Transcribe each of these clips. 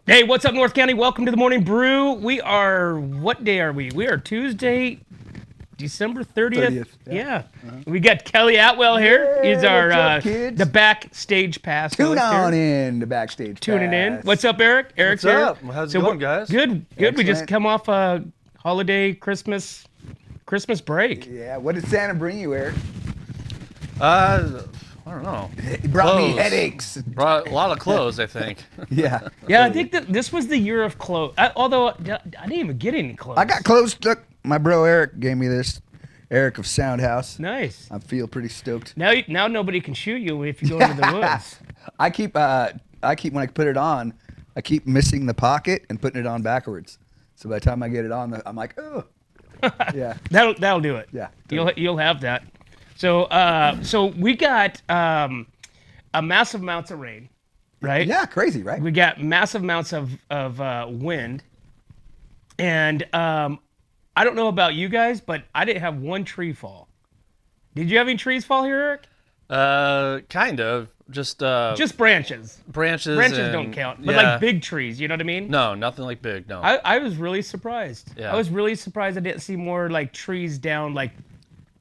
Hey, what's up, North County? Welcome to the Morning Brew. What day are we? We are Tuesday, December 30th. Yeah. We got Kelly Atwell here. He's our what's up, kids? the backstage pass. Tune on in the backstage. Tuning in. What's up, Eric? Eric's What's here. up? How's it going, guys? Good. We just Excellent. come off a holiday Christmas break. Yeah. What did Santa bring you, Eric? I don't know. He brought me Clothes. headaches. Brought a lot of clothes, I think. Yeah. Yeah, I think that this was the year of clothes. Although I didn't even get any clothes. I got clothes. Look, my bro Eric gave me this. Eric of Sound House. Nice. I feel pretty stoked. Now nobody can shoot you if you go into the woods. I keep when I put it on, I keep missing the pocket and putting it on backwards. So by the time I get it on, I'm like, oh. Yeah. That'll do it. Yeah. You'll have that. So we got a massive amounts of rain, right? Yeah, crazy, right? We got massive amounts of wind, and I don't know about you guys, but I didn't have one tree fall. Did you have any trees fall here, Eric? Kind of. Just Just branches. branches. Branches and- don't count, but yeah. like big trees. You know what I mean? No, nothing like big. No. I was really surprised. Yeah. I was really surprised I didn't see more like trees down like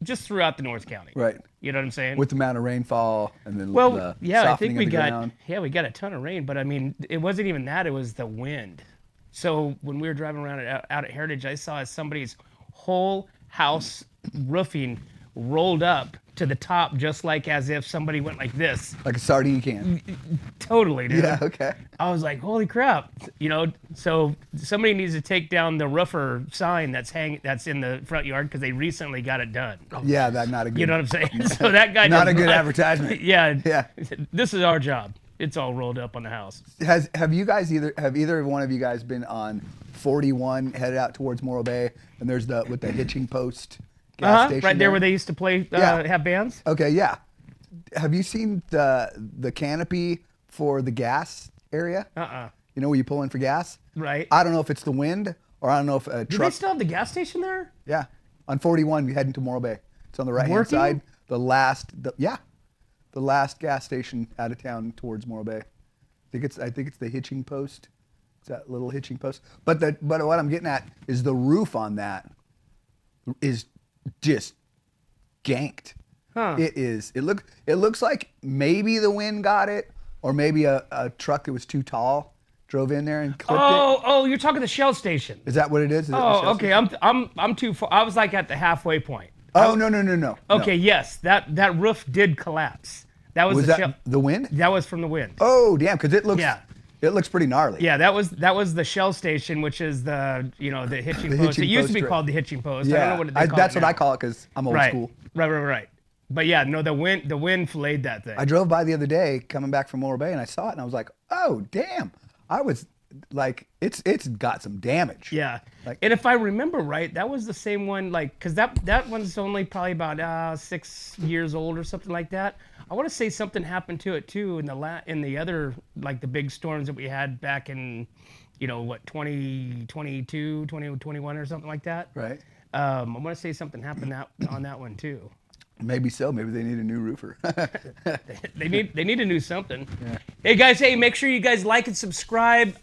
just throughout the North County. Right. You know what I'm saying? With the amount of rainfall and then Well, the yeah, I softening think we of the got ground. we got a ton of rain, but I mean, it wasn't even that; it was the wind. So when we were driving around out at Heritage, I saw somebody's whole house roofing rolled up to the top, just like as if somebody went like this. Like a sardine can. Totally, dude. Yeah, okay. I was like, holy crap! You know, so somebody needs to take down the roofer sign that's in the front yard because they recently got it done. Yeah, that's not a good. You know what I'm saying? So that guy Not does a good advertisement. Yeah, Yeah. This is our job. It's all rolled up on the house. Have either one of you guys been on 41 headed out towards Morro Bay, and there's with the hitching post gas station Right there where they used to play, Yeah. have bands. Okay, yeah. Have you seen the canopy for the gas area? You know where you pull in for gas? Right. I don't know if it's the wind or I don't know if a Do they truck. still have the gas station there? Yeah, on 41 you're heading to Morro Bay. It's on the right hand Working? side. The last gas station out of town towards Morro Bay. I think it's the hitching post. It's that little hitching post. But what I'm getting at is the roof on that is just ganked. Huh. It looks like maybe the wind got it, or maybe a truck that was too tall drove in there and clipped it. Oh, you're talking the Shell station. Is that what it is? Is it the Oh, Shell okay. station? I'm too far. I was like at the halfway point. Oh no. Okay, yes, that roof did collapse. That was Was the that Shell. the wind? That was from the wind. Oh damn, because it looks Yeah. pretty gnarly. Yeah, that was the Shell station, which is the the hitching The post. hitching It used to post, be right. called the hitching post. I Yeah, don't know what they call that's it what I now. call it because I'm old Right. school. Right. But yeah, no, the wind filleted that thing. I drove by the other day coming back from Morro Bay and I saw it and I was like, oh damn. I was like, it's got some damage. Yeah, Like- and if I remember right, that was the same one, like, because that one's only probably about 6 years old or something like that. I want to say something happened to it too in the other, like, the big storms that we had back in, 2022, 2021 or something like that. Right. I want to say something happened on that one too. Maybe so. Maybe they need a new roofer. They need to do something. Yeah. Hey guys, make sure you guys like and subscribe.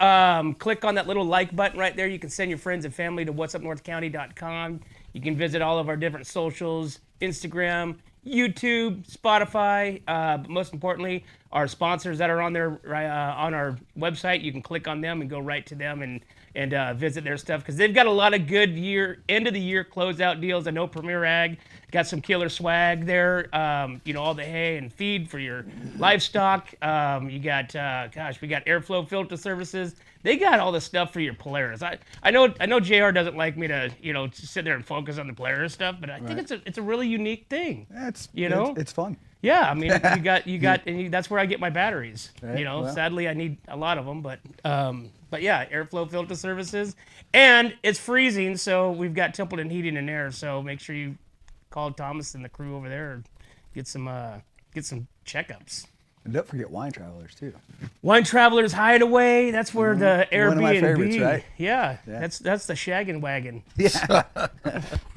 Click on that little like button right there. You can send your friends and family to whatsupnorthcounty.com. You can visit all of our different socials, Instagram, YouTube, Spotify, but most importantly, our sponsors that are on there on our website. You can click on them and go right to them and visit their stuff because they've got a lot of good end of the year closeout deals. I know Premier Ag got some killer swag there. All the hay and feed for your livestock. You got we got airflow filter services. They got all the stuff for your Polaris. I know JR doesn't like me to sit there and focus on the Polaris stuff, but I think it's a really unique thing. It's fun. Yeah, I mean, you got, and that's where I get my batteries. Right, well. Sadly, I need a lot of them, but yeah, airflow filter services, and it's freezing, so we've got Templeton Heating and Air. So make sure you call Thomas and the crew over there and get some checkups. And don't forget Wine Travelers too. Wine Travelers Hideaway. That's where the Airbnb. One of my favorites, right? Yeah, that's the shaggin' wagon. Yeah.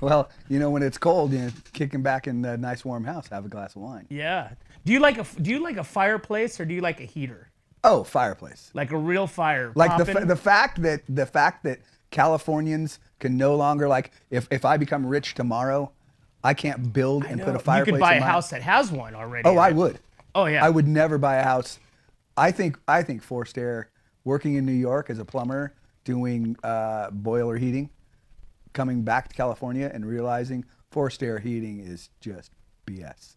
Well, when it's cold, kicking back in the nice warm house, have a glass of wine. Yeah. Do you like a fireplace or do you like a heater? Oh, fireplace. Like a real fire. Like popping. the fact that Californians can no longer, like, if I become rich tomorrow, I can't build and put a fireplace. You could buy in a my house that has one already. Oh, right? I would. Oh yeah. I would never buy a house. I think forced air, working in New York as a plumber, doing boiler heating, coming back to California and realizing forced air heating is just BS.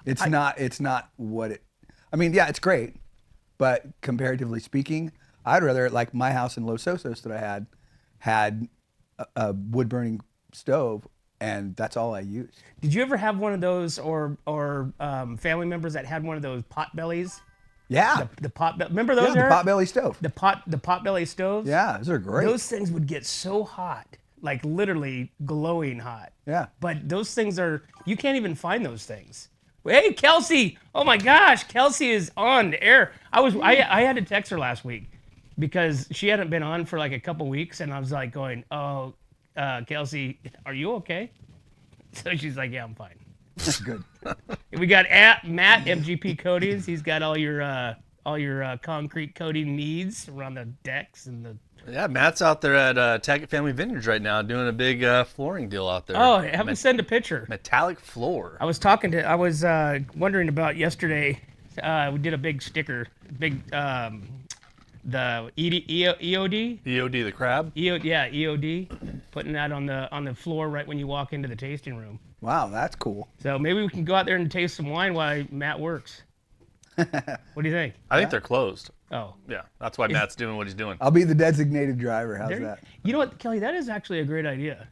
It's not what it. I mean, yeah, it's great, but comparatively speaking, I'd rather, like my house in Los Osos that I had a wood burning stove, and that's all I used. Did you ever have one of those, or family members that had one of those pot bellies? Yeah. The pot. Remember those? Yeah, the Eric? potbelly stove. The pot belly stoves. Yeah, those are great. Those things would get so hot, like literally glowing hot. Yeah. But those things you can't even find those things. Hey, Kelsey! Oh my gosh, Kelsey is on the air. I had to text her last week because she hadn't been on for like a couple weeks, and I was like going, "Oh, Kelsey, are you okay?" So she's like, "Yeah, I'm fine." That's good. We got Matt MGP Coatings. He's got all your concrete coating needs around the decks and the. Yeah, Matt's out there at Tackett Family Vineyards right now doing a big flooring deal out there. Oh, have him send a picture. Metallic floor. I was wondering about yesterday. We did a big sticker, the EOD. EOD the crab. EOD, putting that on the floor right when you walk into the tasting room. Wow, that's cool. So maybe we can go out there and taste some wine while Matt works. What do you think? I think they're closed. Oh. Yeah, that's why Matt's doing what he's doing. I'll be the designated driver. How's that? You know what, Kelly? That is actually a great idea.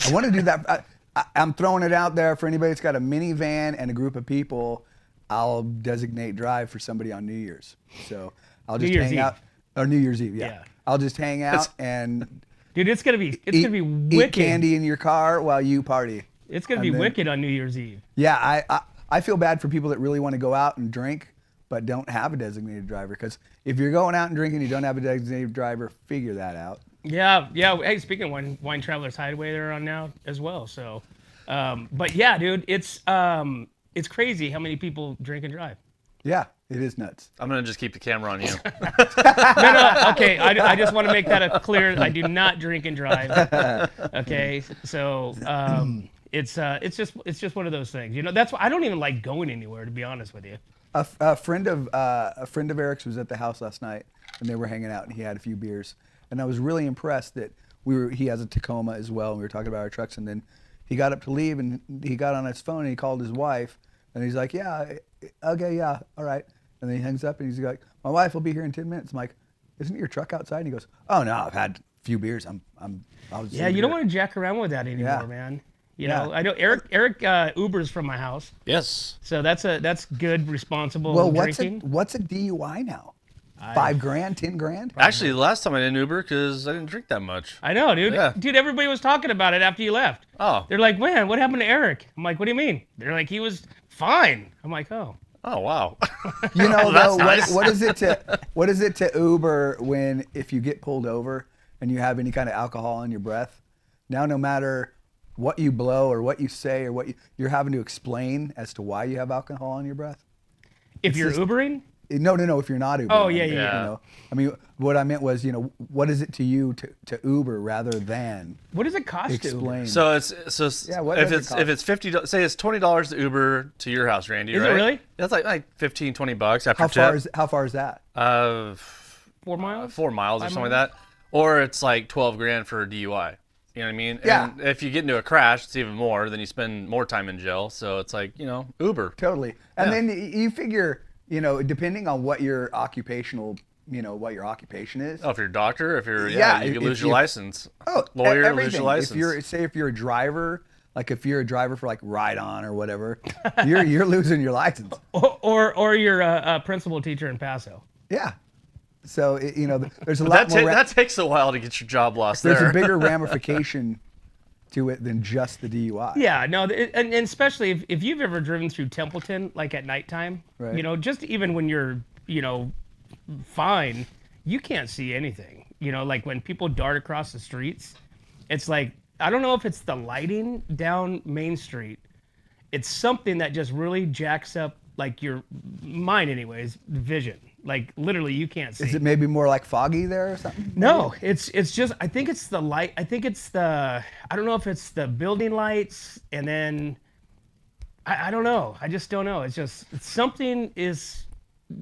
I want to do that. I'm throwing it out there for anybody that's got a minivan and a group of people. I'll designate drive for somebody on New Year's. So I'll just hang out. Or New Year's Eve, yeah. I'll just hang out and dude, it's gonna be wicked. Eat candy in your car while you party. It's gonna be wicked on New Year's Eve. Yeah, I feel bad for people that really want to go out and drink but don't have a designated driver, because if you're going out and drinking and you don't have a designated driver, figure that out. Yeah. Hey, speaking of Wine Travelers Hideaway, they're on now as well. So, but yeah, dude, it's crazy how many people drink and drive. Yeah, it is nuts. I'm going to just keep the camera on you. No, okay, I just want to make that clear. I do not drink and drive. Okay, so it's just one of those things. You know, that's why I don't even like going anywhere, to be honest with you. A friend of Eric's was at the house last night, and they were hanging out, and he had a few beers, and I was really impressed that he has a Tacoma as well, and we were talking about our trucks, and then he got up to leave, and he got on his phone, and he called his wife, and he's like, yeah, okay, yeah, all right, and then he hangs up, and he's like, my wife will be here in 10 minutes. I'm like, isn't your truck outside? And he goes, oh no, I've had a few beers. Yeah, you don't want to jack around with that anymore, man. You know, I know Eric Ubers from my house. Yes. So that's good, responsible drinking. What's a DUI now? $5 grand, 10 grand? Actually, the last time I didn't Uber because I didn't drink that much. I know, dude. Yeah. Dude, everybody was talking about it after you left. Oh. They're like, man, what happened to Eric? I'm like, what do you mean? They're like, he was fine. I'm like, oh. Oh, wow. You know, though, nice. what is it to Uber if you get pulled over and you have any kind of alcohol in your breath? Now, no matter what you blow or what you say or you're having to explain as to why you have alcohol in your breath. If you're Ubering? No. If you're not Ubering. Oh, yeah. You know, I mean, what I meant was, you know, what is it to you to Uber rather than what does it cost to Uber? explain? So what if does it it's $50, say it's $20 to Uber to your house, Randy. Is right? it really? That's like $15-$20 after tip. How far is that? 4 miles? 4 miles or 5 something miles? like that. Or it's like $12 grand for a DUI. You know what I mean? Yeah. And if you get into a crash, it's even more. Then you spend more time in jail. So it's like, you know, Uber. Totally. And then you figure, you know, depending on what your occupation is. Oh, if you're a doctor, if you're, you can lose your license. Oh, lawyer, everything. lose your license. If you're a driver, like if you're a driver for like Ride On or whatever, you're losing your license. Or you're a principal teacher in Paso. Yeah. So, you know, there's a lot more. That takes a while to get your job lost There's there. a bigger ramification to it than just the DUI. Yeah, no, and especially if you've ever driven through Templeton, like at nighttime, Right. you know, just even when you're, you know, fine, you can't see anything. You know, like when people dart across the streets, it's like, I don't know if it's the lighting down Main Street. It's something that just really jacks up, like mine anyways, vision, Like literally, you can't see. Is it maybe more like foggy there or something? No, it's just. I think it's the light. I think it's the. I don't know if it's the building lights, and then I don't know. I just don't know. It's just something is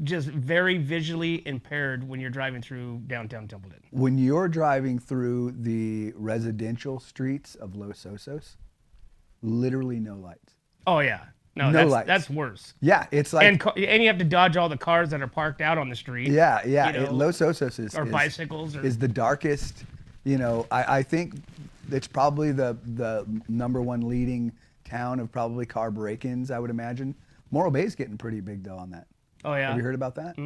just very visually impaired when you're driving through downtown Templeton. When you're driving through the residential streets of Los Osos, literally no lights. Oh yeah, no, No lights. that's worse. Yeah, it's like And you have to dodge all the cars that are parked out on the street. yeah. you know, Los Osos is bicycles or is the darkest. You know, I think it's probably the number one leading town of probably car break-ins. I would imagine. Morro Bay's getting pretty big though on that. Oh yeah. Have you heard about that?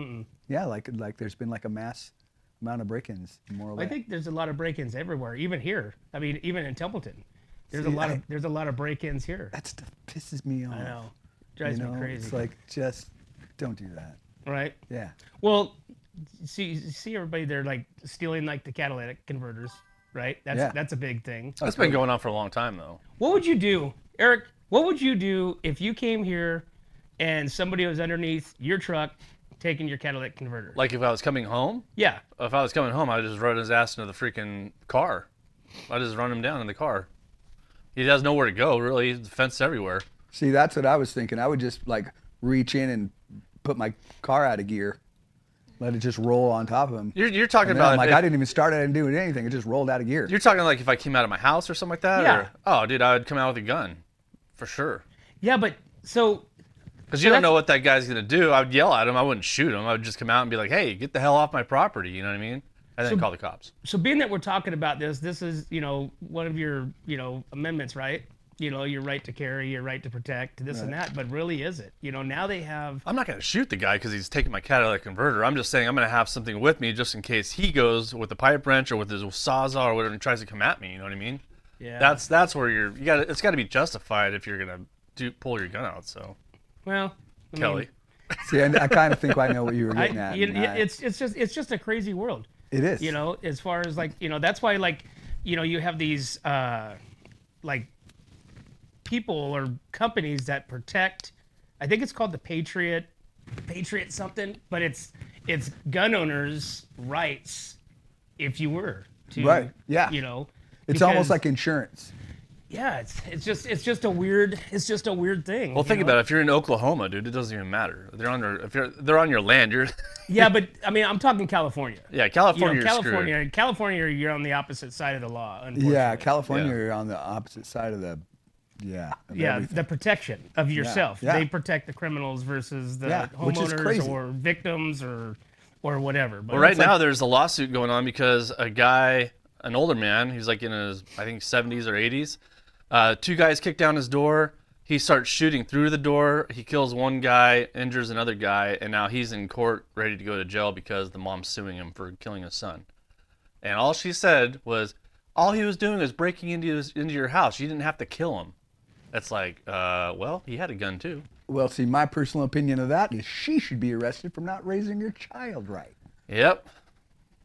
Yeah, like there's been like a mass amount of break-ins in Morro Bay. I think there's a lot of break-ins everywhere, even here. I mean, even in Templeton, there's See, there's a lot of break-ins here. that stuff pisses me off. I know, drives me crazy. It's like just don't do that. Right? Yeah. Well, see everybody there like stealing like the catalytic converters, right? That's a big thing. That's been going on for a long time though. What would you do, Eric? What would you do if you came here and somebody was underneath your truck taking your catalytic converter? Like if I was coming home, Yeah. if I was coming home, I'd just run his ass into the freaking car. I'd just run him down in the car. He has nowhere to go, really. He's fenced everywhere. See, that's what I was thinking. I would just like reach in and put my car out of gear, let it just roll on top of him. You're talking And then about I'm like if- I didn't even start. I didn't do anything. It just rolled out of gear. You're talking like if I came out of my house or something like that? Yeah. Or, oh, dude, I would come out with a gun. For sure. Yeah, but so Because you don't know what that guy's going to do. I would yell at him. I wouldn't shoot him. I would just come out and be like, hey, get the hell off my property. You know what I mean? And then call the cops. so being that we're talking about this is, one of your, amendments, right? Your right to carry, your right to protect, this and that. But really, is it? Now they have. I'm not going to shoot the guy because he's taking my catalytic converter. I'm just saying I'm going to have something with me just in case he goes with a pipe wrench or with his sawzall or whatever and tries to come at me. You know what I mean? Yeah. That's where it's got to be justified if you're going to pull your gun out. So, Well, Kelly. See, I kind of think I know what you were getting at. and it's just a crazy world. it is. As far as like, that's why like, you have these like people or companies that protect. I think it's called the Patriot something, but it's gun owners' rights if you were to Right, yeah. It's almost because- like insurance. Yeah, it's just a weird thing. Well, think about it. If you're in Oklahoma, dude, it doesn't even matter. They're on your land. You're Yeah, but I mean, I'm talking California. yeah, California. You're screwed. California, you're on the opposite side of the law. Unfortunately. Yeah, California, Yeah. you're on the opposite side of the. of Yeah, everything. the protection of yourself. yeah. They protect the criminals versus the Yeah, which is homeowners crazy. or victims or whatever. But Well, right it's like- now there's a lawsuit going on because a guy, an older man, he's like in his, I think 70s or 80s. Two guys kick down his door. He starts shooting through the door. He kills one guy, injures another guy, and now he's in court ready to go to jail because the mom's suing him for killing his son. And all she said was, all he was doing was breaking into your house. You didn't have to kill him. That's like, well, he had a gun too. Well, see, my personal opinion of that is she should be arrested for not raising your child right. Yep.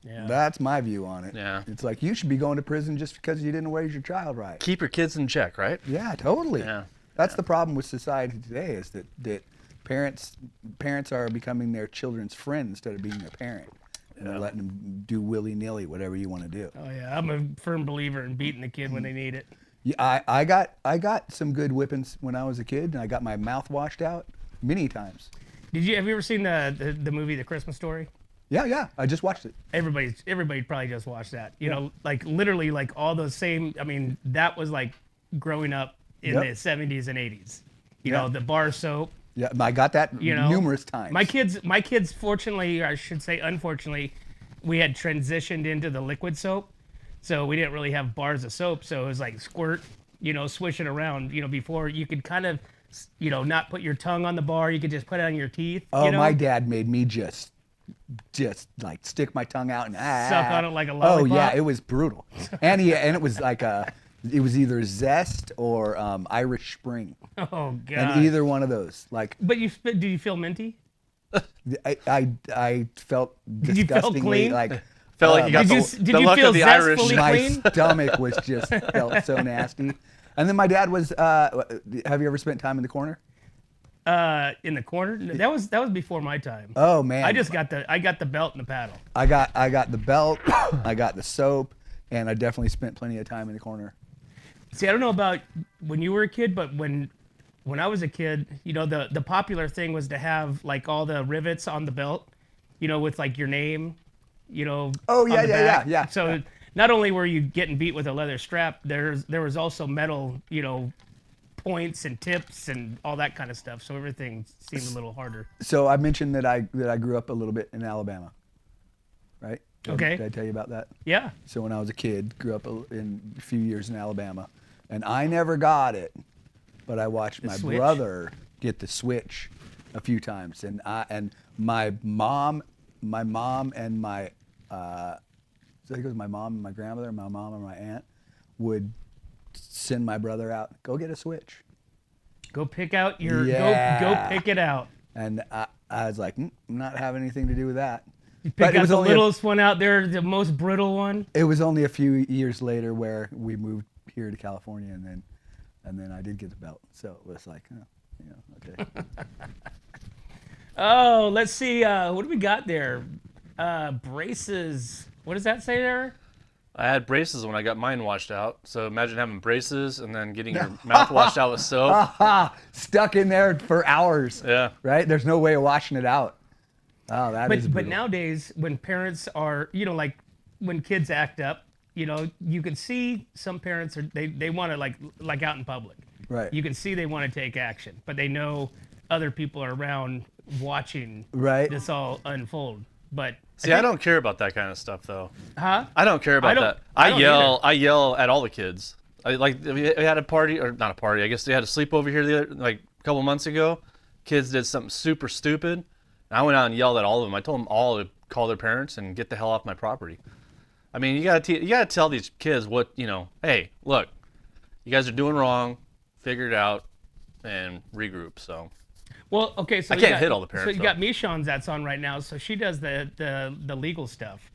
yeah. That's my view on it. Yeah. It's like you should be going to prison just because you didn't raise your child right. Keep your kids in check, right? Yeah, totally. Yeah. That's the problem with society today is that parents are becoming their children's friend instead of being their parent. And they're letting them do willy-nilly whatever you want to do. Oh yeah, I'm a firm believer in beating the kid when they need it. Yeah, I got some good whippings when I was a kid, and I got my mouth washed out many times. Have you ever seen the movie The Christmas Story? Yeah, I just watched it. Everybody probably just watched that. Like literally like all those same. I mean, that was like growing up in Yep. the 70s and 80s. You Yeah. know, the bar soap. Yeah, I got that numerous times. My kids, fortunately, or I should say unfortunately, we had transitioned into the liquid soap, so we didn't really have bars of soap. So it was like squirt, swish it around. Before you could kind of, not put your tongue on the bar. You could just put it on your teeth. Oh, my dad made me just like stick my tongue out and Suck on it like a Oh lollipop. yeah, it was brutal. And it was like it was either Zest or Irish Spring, Oh god. and either one of those. Like But did you feel minty? I felt you feel disgustingly clean? like Felt like you got Did the you luck feel of the Irish. zestfully my clean? stomach was just felt so nasty. And then my dad was. Have you ever spent time in the corner? in the corner. That was before my time. Oh man. I got the belt and the paddle. I got the belt, I got the soap, and I definitely spent plenty of time in the corner. See, I don't know about when you were a kid, but when I was a kid, the popular thing was to have like all the rivets on the belt, with like your name, Oh yeah, on the back. yeah. So not only were you getting beat with a leather strap, there was also metal, points and tips and all that kind of stuff. So everything seemed a little harder. So I mentioned that I grew up a little bit in Alabama, right? Okay. Did I tell you about that? Yeah. So when I was a kid, grew up in a few years in Alabama, and I never got it, but I watched my switch? brother get the switch a few times, and my mom and my so I think it was my mom and my grandmother, my mom and my aunt would send my brother out, go get a switch. Go pick out your Yeah. go pick it out. And I was like, I'm not having anything to do with that. You But pick it out was the only littlest one out there, the most brittle one. It was only a few years later where we moved here to California, and then I did get the belt. So it was like, okay. Oh, let's see. What do we got there? Braces. What does that say there? I had braces when I got mine washed out. So imagine having braces and then getting your mouth washed out with soap. Stuck in there for hours. Yeah. Right? There's no way of washing it out. Oh, that is But brutal. nowadays, when parents are, like when kids act up, you can see some parents they want to like out in public. Right. You can see they want to take action, but they know other people are around watching Right. this all unfold. But See, I don't care about that kind of stuff, though. huh? I don't care about don't- that. I I don't yell. I yell at all the kids. We had a party, or not a party. I guess they had a sleepover here a couple months ago. Kids did something super stupid, and I went out and yelled at all of them. I told them all to call their parents and get the hell off my property. I mean, you gotta tell these kids what Hey, look, you guys are doing wrong. Figure it out and regroup. So. Well, okay, so I you can't got- hit all the parents, So you got Michonne that's on right now, so she does the legal stuff,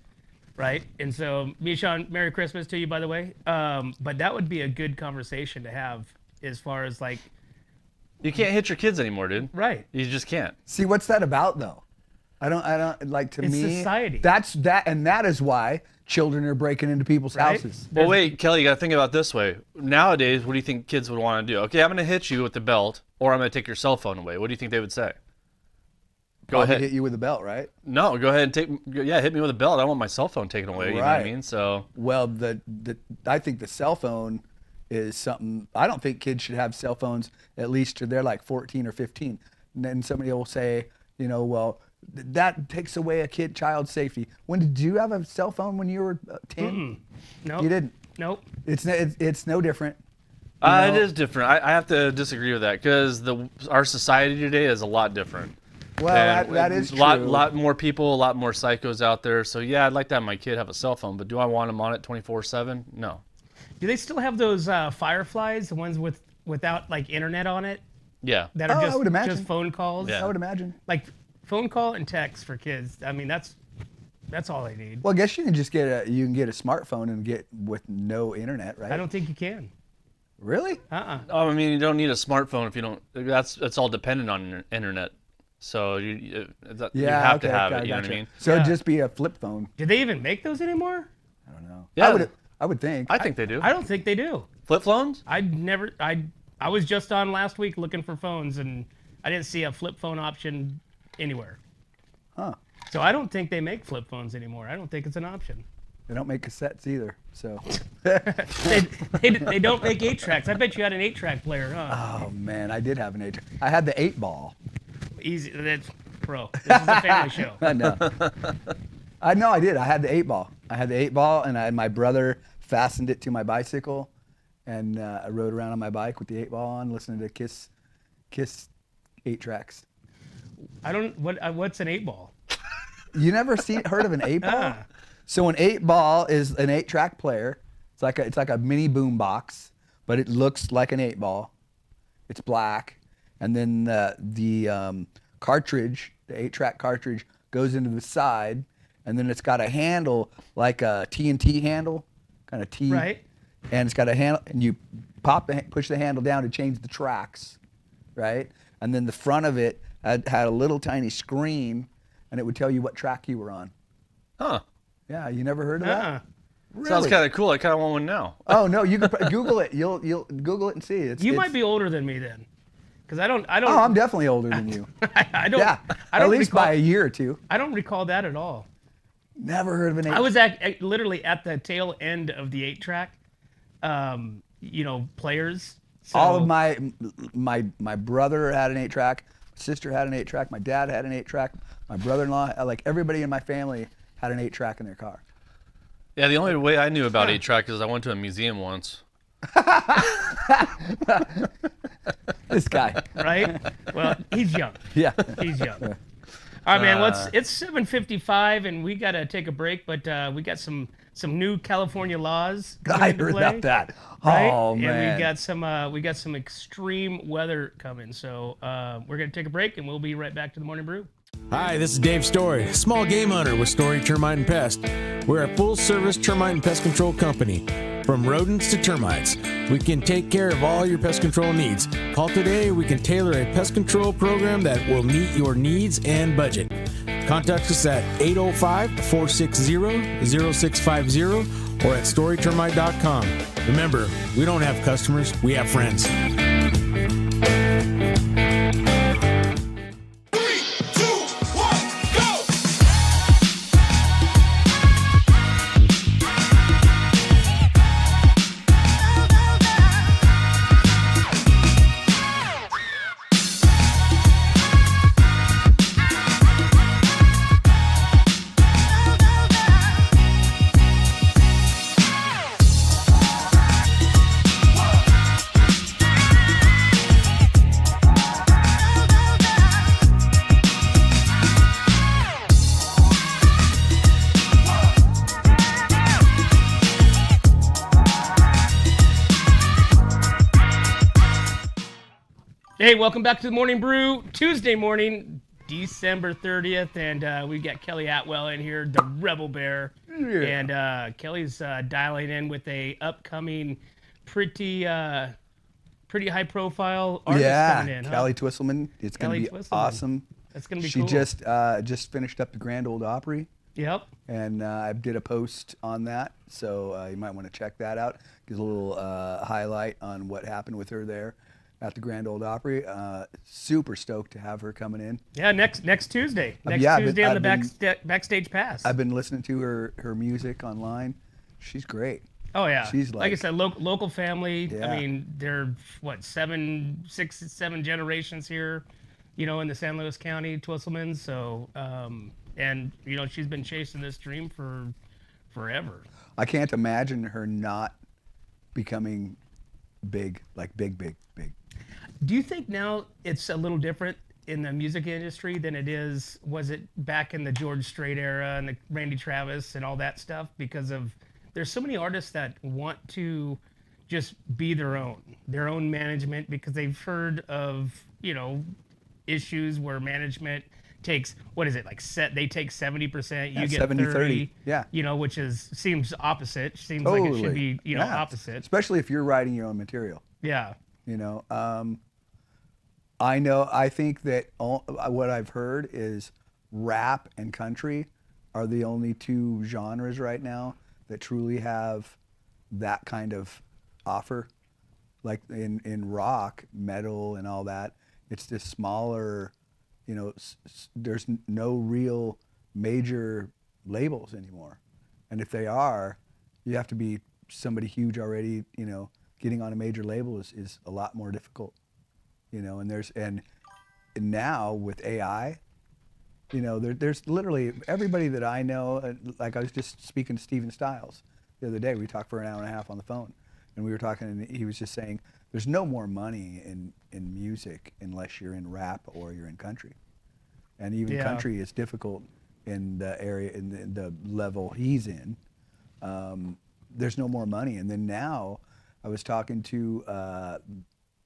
right? And so Michonne, Merry Christmas to you, by the way. But that would be a good conversation to have as far as like, You can't hit your kids anymore, dude. right? You just can't. See, what's that about, though? I don't like, to It's me. society. And that is why children are breaking into people's Right? houses. Well, wait, Kelly, you got to think about it this way. Nowadays, what do you think kids would want to do? Okay, I'm going to hit you with the belt, or I'm going to take your cell phone away. What do you think they would say? Go Probably ahead. hit you with a belt, right? No, go ahead and hit me with a belt. I don't want my cell phone taken away. You know what I Right. mean? So, Well, I think the cell phone is something. I don't think kids should have cell phones at least till they're like 14 or 15. And then somebody will say, well, that takes away a child's safety. When did you have a cell phone when you were 10? Nope. You didn't. Nope. It's no different. it is different. I have to disagree with that because our society today is a lot different. Well, And that is a true. lot more people, a lot more psychos out there. So yeah, I'd like to have my kid have a cell phone, but do I want him on it 24/7? No. Do they still have those Fireflies, the ones without like internet on it, Yeah. that are Oh, I just would imagine. just phone calls? Yeah. I would imagine. Like phone call and text for kids. I mean, that's all they need. Well, I guess you can just get a smartphone and get with no internet, right? I don't think you can. Really? Oh, I mean, you don't need a smartphone if you don't. That's all dependent on internet. So you have okay, to have it. I You know what I gotcha. mean? So it'd Yeah. just be a flip phone. Do they even make those anymore? I don't know. Yeah. I would think. I think they do. I don't think they do. Flip phones? I was just on last week looking for phones and I didn't see a flip phone option anywhere. Huh. So I don't think they make flip phones anymore. I don't think it's an option. They don't make cassettes either. So. They don't make 8-tracks. I bet you had an 8-track player, huh? Oh man, I did have an 8. I had the 8 ball. Easy. That's pro. This is a family show. I know. I know I did. I had the 8 ball. I had the 8 ball, and my brother fastened it to my bicycle, and I rode around on my bike with the 8 ball on, listening to Kiss 8 tracks. I don't. What's an 8-ball? You never heard of an 8 ball? Ah. So an 8 ball is an 8-track player. It's like a mini boom box, but it looks like an 8 ball. It's black, and then the cartridge, the 8-track cartridge, goes into the side, and then it's got a handle like a TNT handle, kind of T. Right. And it's got a handle, and you push the handle down to change the tracks, right? and then the front of it had a little tiny screen, and it would tell you what track you were on. Huh. Yeah, you never heard of that? Really? Sounds kind of cool. I kind of want one now. Oh no, you can Google it. You'll Google it and see. You might be older than me then, because I don't. Oh, I'm definitely older than you. I don't. Yeah, I don't at least recall, by a year or two. I don't recall that at all. Never heard of an 8. I was literally at the tail end of the 8-track, players. So, All of my brother had an 8-track, my sister had an 8-track, my dad had an 8-track, my brother-in-law, like everybody in my family had an 8-track in their car. Yeah, the only way I knew about 8-track is I went to a museum once. This guy. right? Well, he's young. Yeah. He's young. All right, man. It's 7:55, and we gotta take a break. But we got some new California laws. I heard about that. Right? Oh man. And we got some extreme weather coming. So we're gonna take a break, and we'll be right back to the Morning Brew. Hi, this is Dave Story, small game hunter with Story Termite and Pest. We're a full-service termite and pest control company. From rodents to termites, we can take care of all your pest control needs. Call today, we can tailor a pest control program that will meet your needs and budget. Contact us at 805-460-0650 or at storytermite.com. Remember, we don't have customers, we have friends. Hey, welcome back to the Morning Brew. Tuesday morning, December 30th, and we got Kelly Atwell in here, the Rebel Bear. Yeah. And Kelly's dialing in with a upcoming pretty high-profile artist coming in. Kelly Twisselman. It's going Kelly to be Twisselman. awesome. That's going to be She cool. just finished up the Grand Ole Opry. Yep. And I did a post on that, so you might want to check that out. Gives a little highlight on what happened with her there at the Grand Ole Opry. Super stoked to have her coming in. Yeah, next Tuesday. Next yeah, Tuesday on I've the Backstage Pass. I've been listening to her music online. She's great. Oh yeah, She's like I like- said, local family. Yeah. I mean, they're what 7 generations here, in the San Luis County, Twisselmans. So, and she's been chasing this dream for forever. I can't imagine her not becoming big, like big. Do you think now it's a little different in the music industry than was it back in the George Strait era and the Randy Travis and all that stuff? Because there's so many artists that want to just be their own management, because they've heard of, issues where management takes, what is it, like they take 70%, you get 30, yeah. which seems opposite. Seems like it should be, Yeah. opposite. Especially if you're writing your own material. Yeah. I think that what I've heard is rap and country are the only two genres right now that truly have that kind of offer. Like in rock, metal, and all that, it's this smaller, there's no real major labels anymore. And if they are, you have to be somebody huge already, getting on a major label is a lot more difficult. And now with AI, there's literally everybody that I know. Like I was just speaking to Steven Stiles the other day. We talked for an hour and a half on the phone, and we were talking, and he was just saying, "There's no more money in music unless you're in rap or you're in country, and even country is difficult in the area in the level he's in. There's no more money." And then now, I was talking to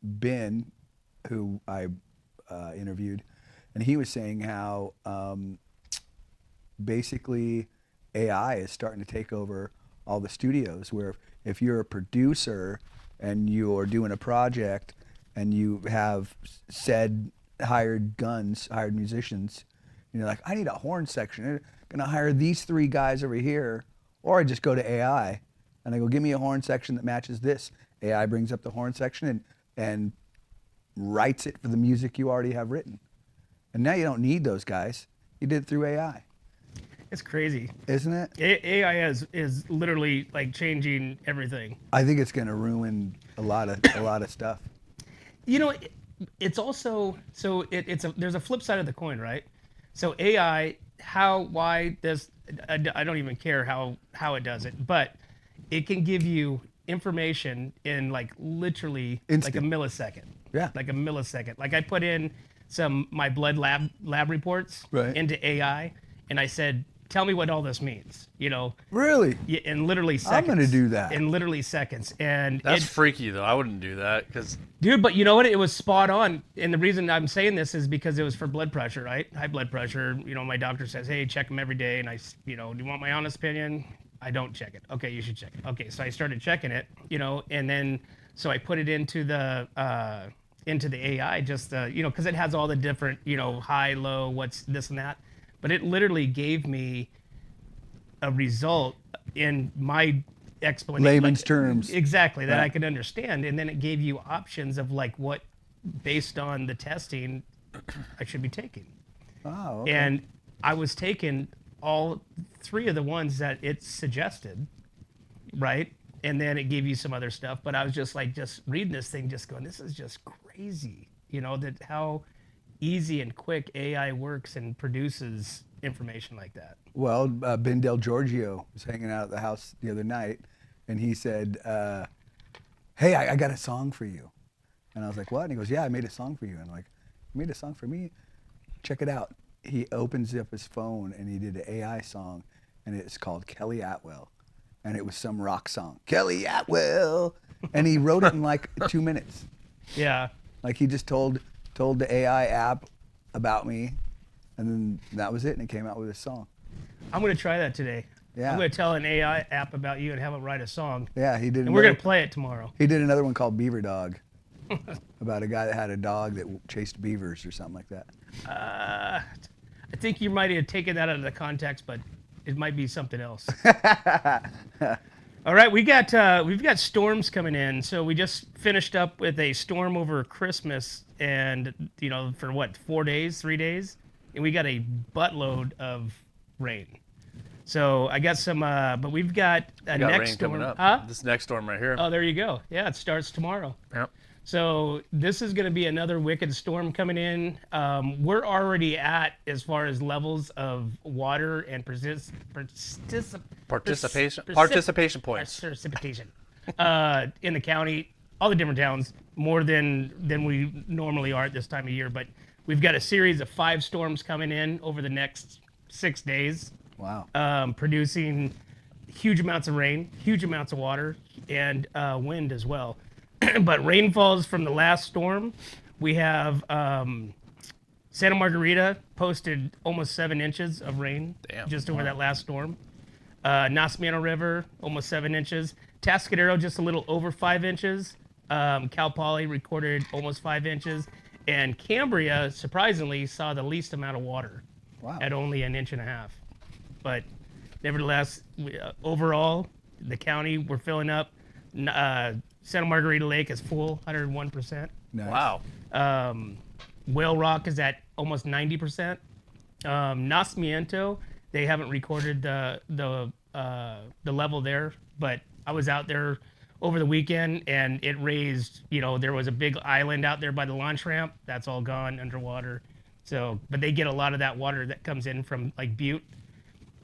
Ben, who I interviewed, and he was saying how basically AI is starting to take over all the studios, where if you're a producer and you're doing a project and you have said hired musicians. You know, like, I need a horn section. I'm gonna hire these 3 guys over here, or I just go to AI and I go, give me a horn section that matches this. AI brings up the horn section and writes it for the music you already have written. And now you don't need those guys. You did it through AI. It's crazy, isn't it? AI is literally like changing everything. I think it's gonna ruin a lot of stuff. You know, it's also there's a flip side of the coin, right? So AI, why this? I don't even care how it does it, but it can give you information in like literally Instant. like a millisecond. Yeah. Like a millisecond. Like I put in my blood lab reports Right. into AI, and I said, tell me what all this means, you know? Really? Yeah, in literally seconds. I'm gonna do that. In literally seconds. And That's freaky though. I wouldn't do that because dude, but you know what? It was spot on. And the reason I'm saying this is because it was for blood pressure, right? High blood pressure. You know, my doctor says, hey, check them every day. And I, you know, do you want my honest opinion? I don't check it. Okay, you should check it. Okay, so I started checking it, you know, and then, so I put it into the AI, just, you know, because it has all the different, you know, high, low, what's this and that. But it literally gave me a result in my explanation. Layman's terms. Exactly, that Right. I could understand. And then it gave you options of like what, based on the testing, I should be taking. Oh, okay. And I was taking all 3 of the ones that it suggested, right? And then it gave you some other stuff. But I was just like, just reading this thing, just going, this is just crazy. You know, that how easy and quick AI works and produces information like that. Well, Ben Del Giorgio was hanging out at the house the other night, and he said, hey, I got a song for you. And I was like, what? And he goes, yeah, I made a song for you. And I'm like, you made a song for me? Check it out. He opens up his phone, and he did an AI song, and it's called Kelly Atwell. And it was some rock song, Kelly Atwell. And he wrote it in like 2 minutes. Yeah. Like he just told the AI app about me, and then that was it, and it came out with a song. I'm going to try that today. Yeah. I'm going to tell an AI app about you and have it write a song. Yeah, he did. And we're going to play it tomorrow. He did another one called Beaver Dog, about a guy that had a dog that chased beavers or something like that. I think you might have taken that out of the context, but it might be something else. All right, we've got storms coming in. So we just finished up with a storm over Christmas, and you know, for what, 4 days, 3 days, and we got a buttload of rain. So I got some, but we've got a got next rain storm. coming up. Huh? This next storm right here. Oh, there you go. Yeah, it starts tomorrow. Yep. So this is going to be another wicked storm coming in. We're already at, as far as levels of water and Participation points. precipitation in the county, all the different towns, more than we normally are at this time of year. But we've got a series of 5 storms coming in over the next 6 days. Wow. Producing huge amounts of rain, huge amounts of water, and wind as well. But rainfalls from the last storm, we have Santa Margarita posted almost 7 inches of rain. Damn. Just over that last storm. Nacimiento River, almost 7 inches. Atascadero, just a little over 5 inches. Cal Poly recorded almost 5 inches. And Cambria, surprisingly, saw the least amount of water. Wow. At only 1.5 inches. But nevertheless, overall, the county, we're filling up. Santa Margarita Lake is full, 101%. Nice. Wow. Whale Rock is at almost 90%. Nacimiento, they haven't recorded the level there, but I was out there over the weekend, and it raised, you know, there was a big island out there by the launch ramp. That's all gone underwater. So, but they get a lot of that water that comes in from like Butte,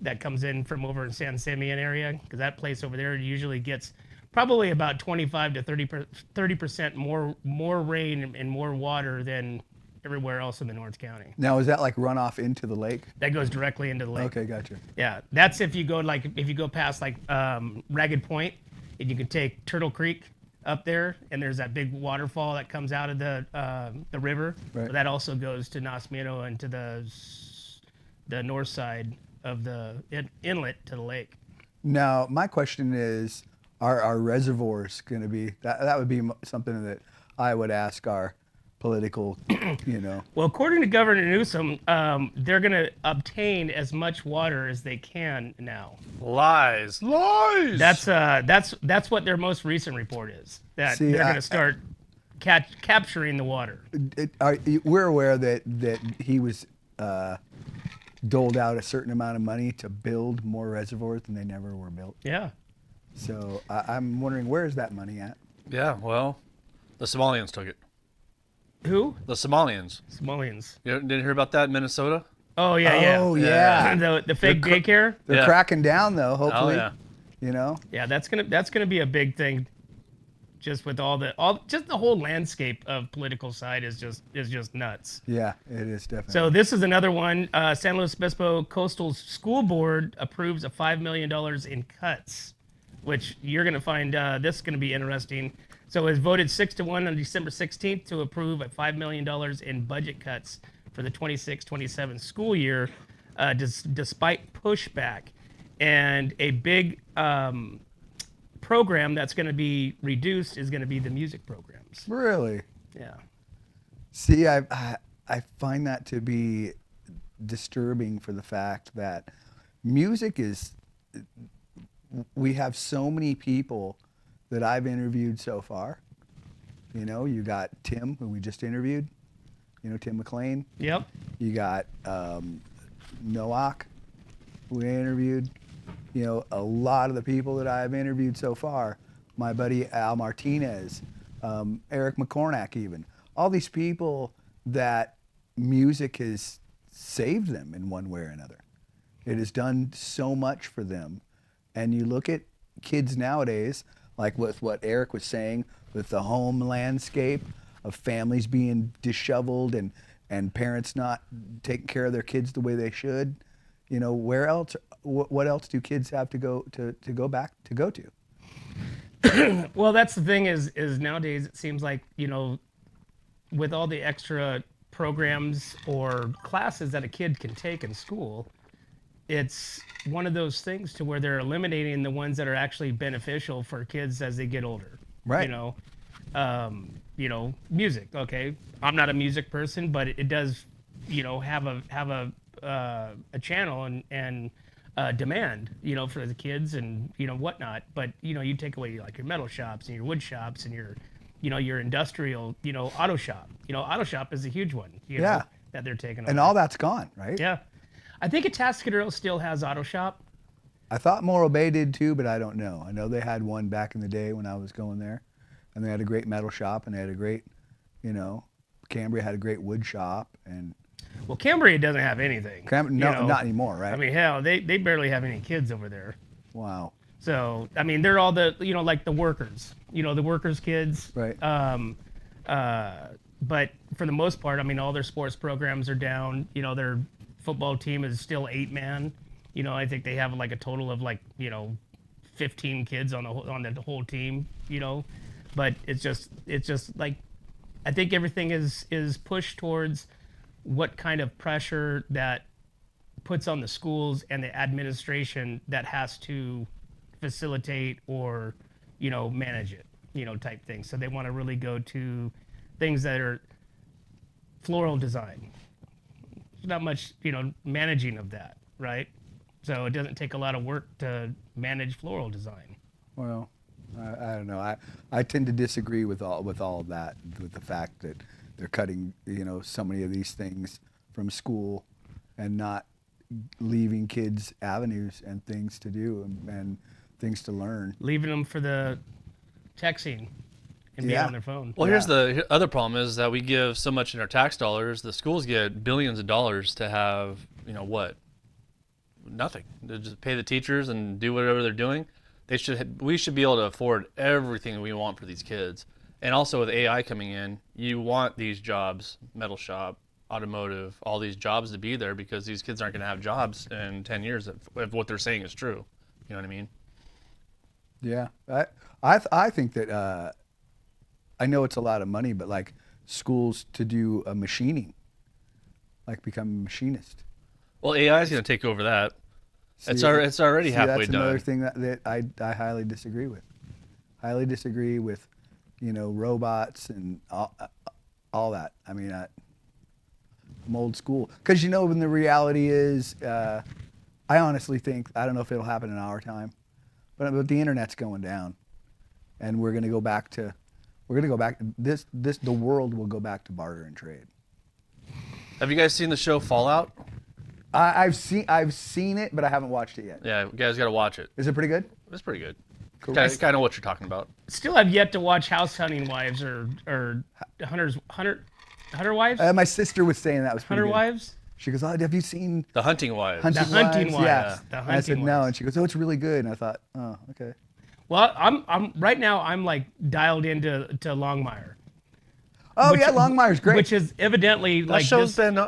that comes in from over in San Simeon area, because that place over there usually gets probably about 25 to 30% more rain and more water than everywhere else in the North County. Now, is that like runoff into the lake? That goes directly into the lake. Okay, gotcha. Yeah, that's if you go past like Ragged Point, and you can take Turtle Creek up there, and there's that big waterfall that comes out of the river. Right. But that also goes to Nacimiento and to the north side of the inlet to the lake. Now, my question is, are our reservoirs going to be, that would be something that I would ask our political, you know. Well, according to Governor Newsom, they're going to obtain as much water as they can now. Lies. That's what their most recent report is. That See, they're going to start capturing the water. We're aware that he was doled out a certain amount of money to build more reservoirs than they never were built. Yeah. So I'm wondering, where is that money at? Yeah, well, the Somalians took it. Who? The Somalians. Somalians. You didn't hear about that in Minnesota? Oh yeah. Oh yeah. the fake daycare. They're Yeah. cracking down though. Hopefully. Oh, yeah. You know. Yeah, that's gonna be a big thing. Just with just the whole landscape of political side is just nuts. Yeah, it is definitely. So this is another one. San Luis Obispo Coastal School Board approves of $5 million in cuts, which you're going to find this is going to be interesting. So it was voted 6-1 on December 16th to approve a $5 million in budget cuts for the 26-27 school year, despite pushback. And a big program that's going to be reduced is going to be the music programs. Really? Yeah. See, I find that to be disturbing for the fact that music is. We have so many people that I've interviewed so far. You know, you got Tim, who we just interviewed. You know, Tim McLean. Yep. You got Noak, who we interviewed. You know, a lot of the people that I've interviewed so far, my buddy Al Martinez, Eric McCornack even, all these people that music has saved them in one way or another. It has done so much for them. And you look at kids nowadays, like with what Eric was saying, with the home landscape of families being disheveled and parents not taking care of their kids the way they should. You know, where else? What else do kids have to go to? Well, that's the thing is nowadays it seems like, you know, with all the extra programs or classes that a kid can take in school, it's one of those things to where they're eliminating the ones that are actually beneficial for kids as they get older. Right. You know, music. Okay, I'm not a music person, but it does, you know, have a channel and demand, you know, for the kids and, you know, whatnot. But, you know, you take away like your metal shops and your wood shops and your, you know, your industrial, you know, auto shop. You know, auto shop is a huge one. You know, that they're taking over. And all that's gone, right? Yeah. I think Atascadero still has auto shop. I thought Morro Bay did too, but I don't know. I know they had one back in the day when I was going there, and they had a great metal shop, and they had a great, you know, Cambria had a great wood shop, and. Well, Cambria doesn't have anything. Not anymore, right? I mean, hell, they barely have any kids over there. Wow. So, I mean, they're all the, you know, like the workers, you know, the workers' kids. Right. But for the most part, I mean, all their sports programs are down. You know, their football team is still 8-man. You know, I think they have like a total of like, you know, 15 kids on the whole team, you know. But it's just like, I think everything is pushed towards what kind of pressure that puts on the schools and the administration that has to facilitate or, you know, manage it, you know, type thing. So they want to really go to things that are floral design. There's not much, you know, managing of that, right? So it doesn't take a lot of work to manage floral design. Well, I don't know. I tend to disagree with all of that, with the fact that they're cutting, you know, so many of these things from school and not leaving kids avenues and things to do and things to learn. Leaving them for the texting and being on their phone. Well, here's the other problem is that we give so much in our tax dollars. The schools get billions of dollars to have, you know, what? Nothing. They just pay the teachers and do whatever they're doing. We should be able to afford everything we want for these kids. And also with AI coming in, you want these jobs, metal shop, automotive, all these jobs to be there because these kids aren't going to have jobs in 10 years if what they're saying is true. You know what I mean? Yeah. I think that, I know it's a lot of money, but like schools to do a machining, like become a machinist. Well, AI is going to take over that. See, it's already halfway that's done. Another thing that I highly disagree with. Highly disagree with, you know, robots and all that. I mean, I'm old school. Because when the reality is, I honestly think, I don't know if it'll happen in our time, but the internet's going down, and we're gonna go back. The world will go back to barter and trade. Have you guys seen the show Fallout? I've seen it, but I haven't watched it yet. Yeah, you guys got to watch it. Is it pretty good? It's pretty good. Cool. Kind of what you're talking about. Still have yet to watch House Hunting Wives or Hunter Wives. My sister was saying that was pretty Hunter good. Wives. She goes, "Oh, have you seen The Hunting Wives. The Hunting Wives. Yeah. The And I said Hunting no, Wives. and she goes, "Oh, it's really good." And I thought, "Oh, okay." Well, I'm right now. I'm like dialed into Longmire. Oh yeah, Longmire's great. Which is evidently That like show's been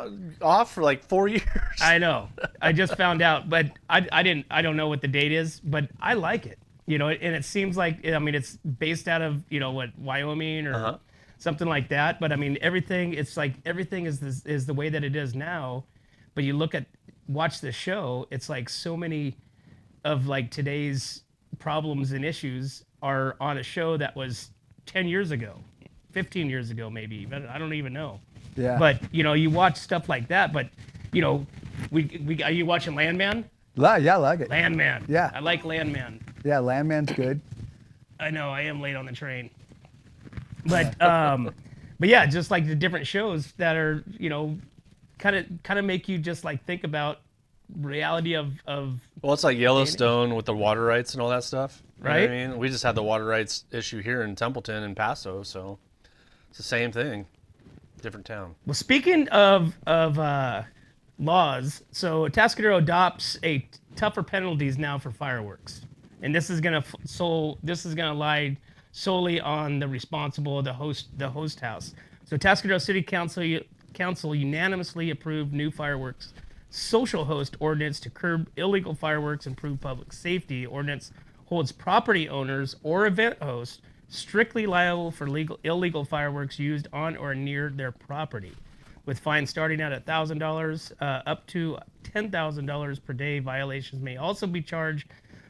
off for like 4 years. I know. I just found out, but I don't know what the date is, but I like it. And it seems like it's based out of Wyoming or something like that. But I mean everything. It's like everything is the way that it is now. But you watch the show. It's like so many of like today's problems and issues are on a show that was 10 years ago. 15 years ago, maybe. But I don't even know. Yeah. But you watch stuff like that. But are you watching Landman? Yeah, I like it. Landman. Yeah. I like Landman. Yeah, Landman's good. I know I am late on the train. But but yeah, just like the different shows that are kind of make you just like think about reality of. Well, it's like Yellowstone with the water rights and all that stuff. You know what Right. I mean, we just had the water rights issue here in Templeton and Paso, so it's the same thing, different town. Well, speaking of laws, so Atascadero adopts a tougher penalties now for fireworks, and this is gonna lie solely on the responsible, the host house. So Atascadero City Council unanimously approved new fireworks social host ordinance to curb illegal fireworks and improve public safety. Ordinance holds property owners or event hosts strictly liable for illegal fireworks used on or near their property, with fines starting at $1,000 up to $10,000 per day. Violators may also be charged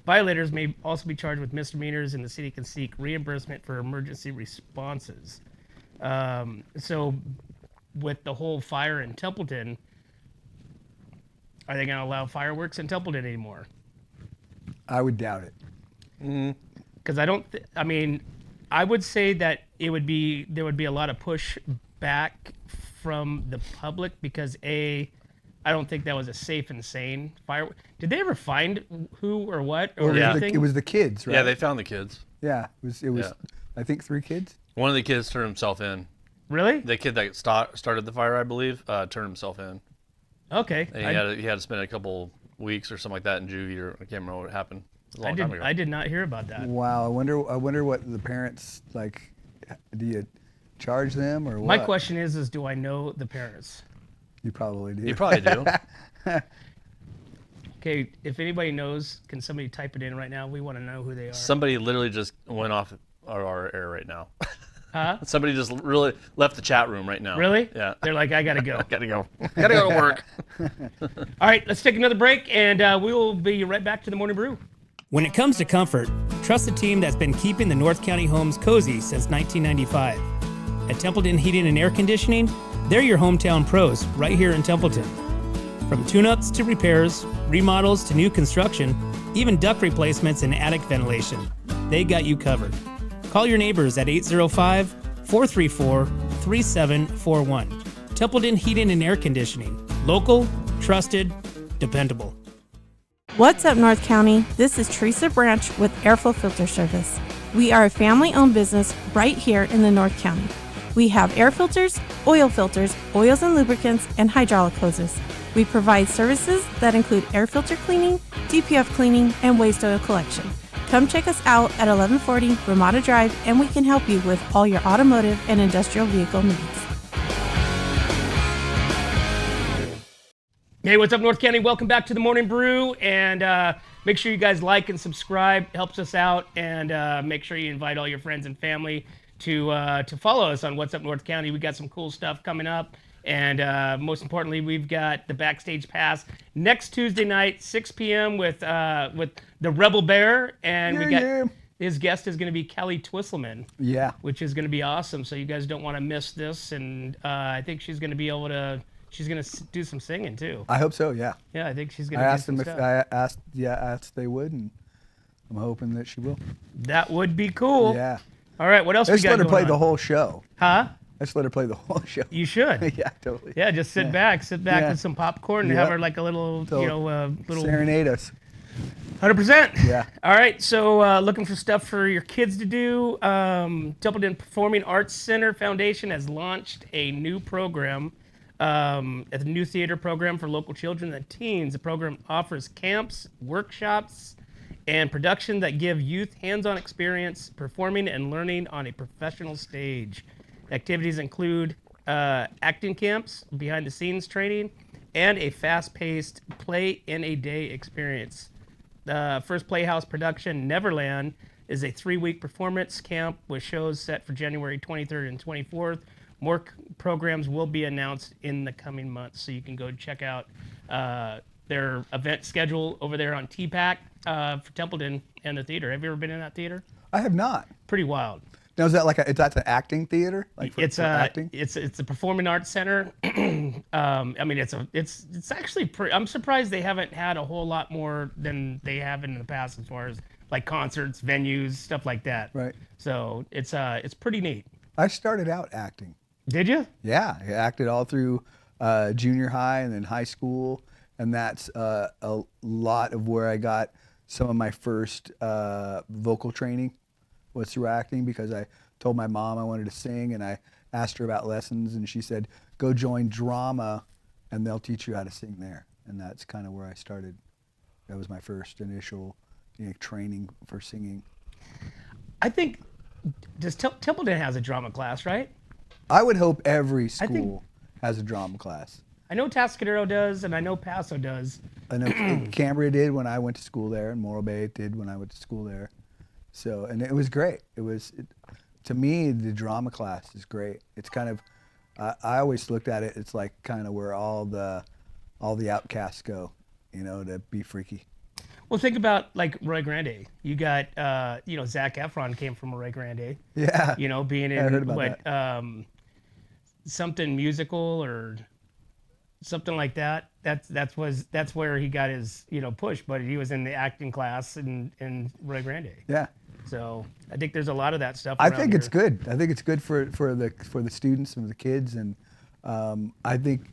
with misdemeanors, and the city can seek reimbursement for emergency responses. So with the whole fire in Templeton, are they going to allow fireworks in Templeton anymore? I would doubt it. Because I would say that there would be a lot of pushback from the public because I don't think that was a safe and sane firework. Did they ever find who or what or Yeah. anything? It was the kids, right? Yeah, they found the kids. Yeah, it was. Yeah. I think 3 kids. One of the kids turned himself in. Really? The kid that started the fire, I believe, turned himself in. Okay. And he had to spend a couple weeks or something like that in juvie, or I can't remember what happened. It was a long time ago. I did not hear about that. Wow, I wonder what the parents like. Do you charge them or what? My question is do I know the parents? You probably do. You probably do. Okay, if anybody knows, can somebody type it in right now? We want to know who they are. Somebody literally just went off our air right now. Huh? Somebody just really left the chat room right now. Really? Yeah. They're like, I gotta go. Gotta go. Gotta go to work. All right, let's take another break, and we will be right back to the Morning Brew. When it comes to comfort, trust the team that's been keeping the North County homes cozy since 1995. At Templeton Heating and Air Conditioning, they're your hometown pros right here in Templeton. From tune-ups to repairs, remodels to new construction, even duct replacements and attic ventilation, they got you covered. Call your neighbors at 805-434-3741. Templeton Heating and Air Conditioning. Local, trusted, dependable. What's up, North County? This is Teresa Branch with Airflow Filter Service. We are a family-owned business right here in the North County. We have air filters, oils and lubricants, and hydraulic hoses. We provide services that include air filter cleaning, DPF cleaning, and waste oil collection. Come check us out at 1140 Ramada Drive, and we can help you with all your automotive and industrial vehicle needs. Hey, what's up, North County? Welcome back to the Morning Brew, and make sure you guys like and subscribe. Helps us out, and make sure you invite all your friends and family to follow us on What's Up North County. We got some cool stuff coming up, and most importantly, we've got the Backstage Pass next Tuesday night, 6 p.m. with the Rebel Bear, and His guest is going to be Kelly Twisselman, Yeah. which is going to be awesome. So you guys don't want to miss this. And I think she's going to be able to. She's going to do some singing too. I hope so. Yeah. Yeah, I think she's going I to do asked some them if stuff. I asked. Yeah, asked if they would, and I'm hoping that she will. That would be cool. Yeah. All right, what else I we just got let her going play on? the whole show. Huh? I just let her play the whole show. You should. Yeah, totally. Yeah, just sit back Yeah. with some popcorn and Yep. have her like a little, little Serenade us. 100%. Yeah. All right. So looking for stuff for your kids to do. Templeton Performing Arts Center Foundation has launched a new program, a new theater program for local children and teens. The program offers camps, workshops, and production that give youth hands-on experience performing and learning on a professional stage. Activities include acting camps, behind-the-scenes training, and a fast-paced play-in-a-day experience. The first Playhouse production, Neverland, is a 3-week performance camp with shows set for January 23rd and 24th. More programs will be announced in the coming months, so you can go check out their event schedule over there on TPAC for Templeton and the theater. Have you ever been in that theater? I have not. Pretty wild. Now is that that's an acting theater? Like for acting? It's a performing arts center. I mean, it's actually pretty. I'm surprised they haven't had a whole lot more than they have in the past as far as like concerts, venues, stuff like that. Right. So it's pretty neat. I started out acting. Did you? Yeah, I acted all through junior high and then high school, and that's a lot of where I got some of my first vocal training was through acting, because I told my mom I wanted to sing, and I asked her about lessons, and she said, go join drama and they'll teach you how to sing there. And that's kind of where I started. That was my first initial training for singing. I think Templeton has a drama class, right? I would hope every school has a drama class. I know Atascadero does, and I know Paso does. I know Cambria did when I went to school there, and Morro Bay did when I went to school there. So, and it was great. To me, the drama class is great. It's kind of, I always looked at it, it's like kind of where all the outcasts go, to be freaky. Well, think about like Roy Grande. You got, Zac Efron came from Roy Grande. Yeah. Being in I heard about that. Something musical or something like that. That's where he got his push. But he was in the acting class in Roy Grande. Yeah. So I think there's a lot of that stuff. I around think it's here. good. I think it's good for the students and the kids, and I think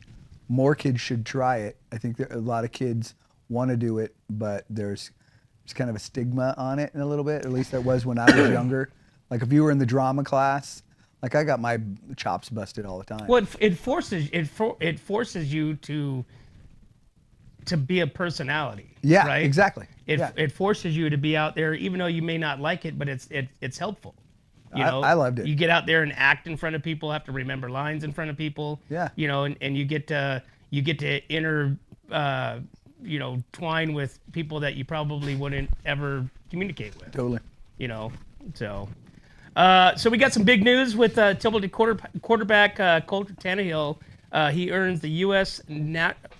more kids should try it. I think that a lot of kids want to do it, but there's kind of a stigma on it in a little bit. At least that was when I was younger. Like if you were in the drama class, like I got my chops busted all the time. Well, it forces you to be a personality. Yeah, right? exactly. It forces you to be out there, even though you may not like it, but it's helpful. I loved it. You get out there and act in front of people, have to remember lines in front of people. Yeah. And you get to twine with people that you probably wouldn't ever communicate with. Totally. So we got some big news with Templeton quarterback Colter Tannehill. He earns the U.S.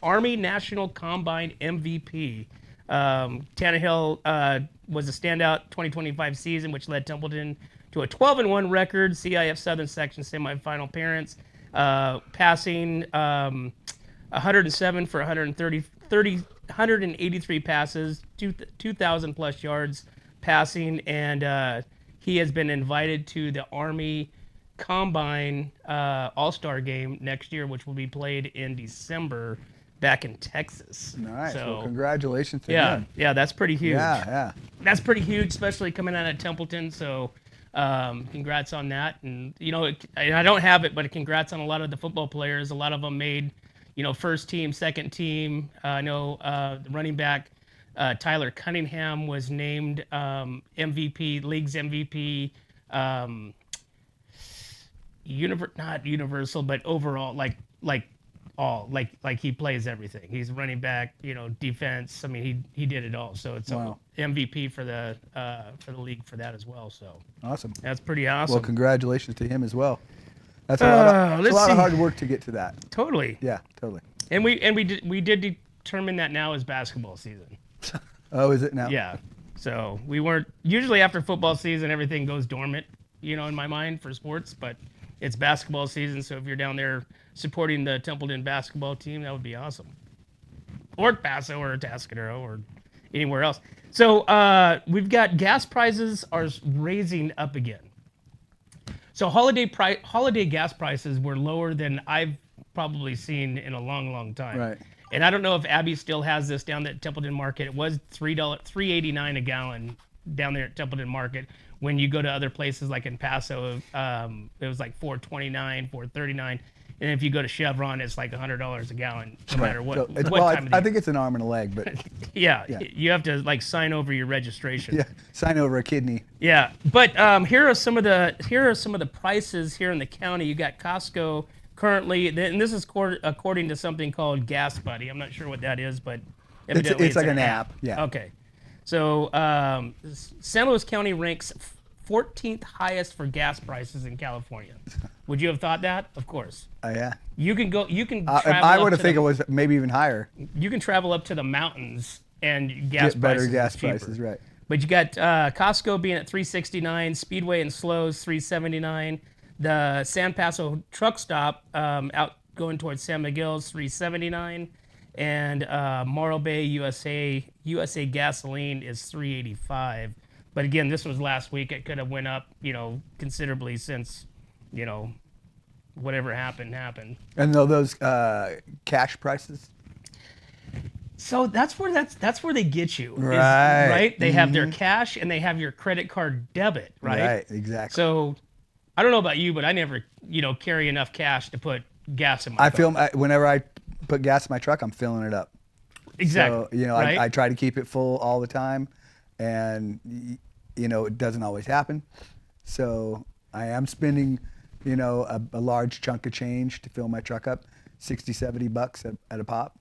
Army National Combine MVP. Tannehill was a standout 2025 season, which led Templeton to a 12-1 record, CIF Southern Section semifinal appearance, passing 107 for 183 passes, 2,000 plus yards passing, and he has been invited to the Army Combine All-Star game next year, which will be played in December back in Texas. Nice. So, well, congratulations to yeah, him. yeah, that's pretty huge. Yeah. That's pretty huge, especially coming out of Templeton. So, congrats on that. And I don't have it, but congrats on a lot of the football players. A lot of them made, first team, second team. I know the running back Tyler Cunningham was named MVP, league's MVP. Not universal, but overall, like he plays everything. He's running back, defense. I mean, he did it all. So it's Wow. MVP for the league for that as well. So Awesome. that's pretty awesome. Well, congratulations to him as well. That's a lot of hard work to get to that. Totally. Yeah, totally. And we did determine that now is basketball season. Oh, is it now? Yeah. So we weren't usually after football season, everything goes dormant, in my mind for sports, but it's basketball season. So if you're down there supporting the Templeton basketball team, that would be awesome. Or Paso or Atascadero or anywhere else. So we've got gas prices are raising up again. So holiday gas prices were lower than I've probably seen in a long, long time. Right. And I don't know if Abby still has this down at Templeton Market. It was $3.89 a gallon down there at Templeton Market. When you go to other places like in Paso, it was like $4.29, $4.39. And if you go to Chevron, it's like $100 a gallon, no matter what, So time of the year. I think it's an arm and a leg, but Yeah, you have to like sign over your registration. yeah, sign over a kidney. Yeah, but here are some of the prices here in the county. You got Costco currently, and this is according to something called Gas Buddy. I'm not sure what that is, but evidently It's like an app. Yeah. Okay, so San Luis County ranks 14th highest for gas prices in California. Would you have thought that? Of course. Yeah. You can go. You can. If travel I up would have to think the- it was maybe even higher. You can travel up to the mountains and gas Get better prices gas is cheaper. prices, right? But you got Costco being at $3.69, Speedway and Slows $3.79, the San Paso truck stop out going towards San Miguel's $3.79, and Morro Bay USA gasoline is $3.85. But again, this was last week. It could have went up, considerably since, whatever happened. And those cash prices. So that's where they get you, is- Right. right? They have their cash and they have your credit card debit, right? Right. Exactly. So I don't know about you, but I never, carry enough cash to put gas in my I car. feel whenever I put gas in my truck, I'm filling it up. Exactly. So, right? I try to keep it full all the time, and it doesn't always happen. So I am spending, a large chunk of change to fill my truck up, $60-$70 at a pop.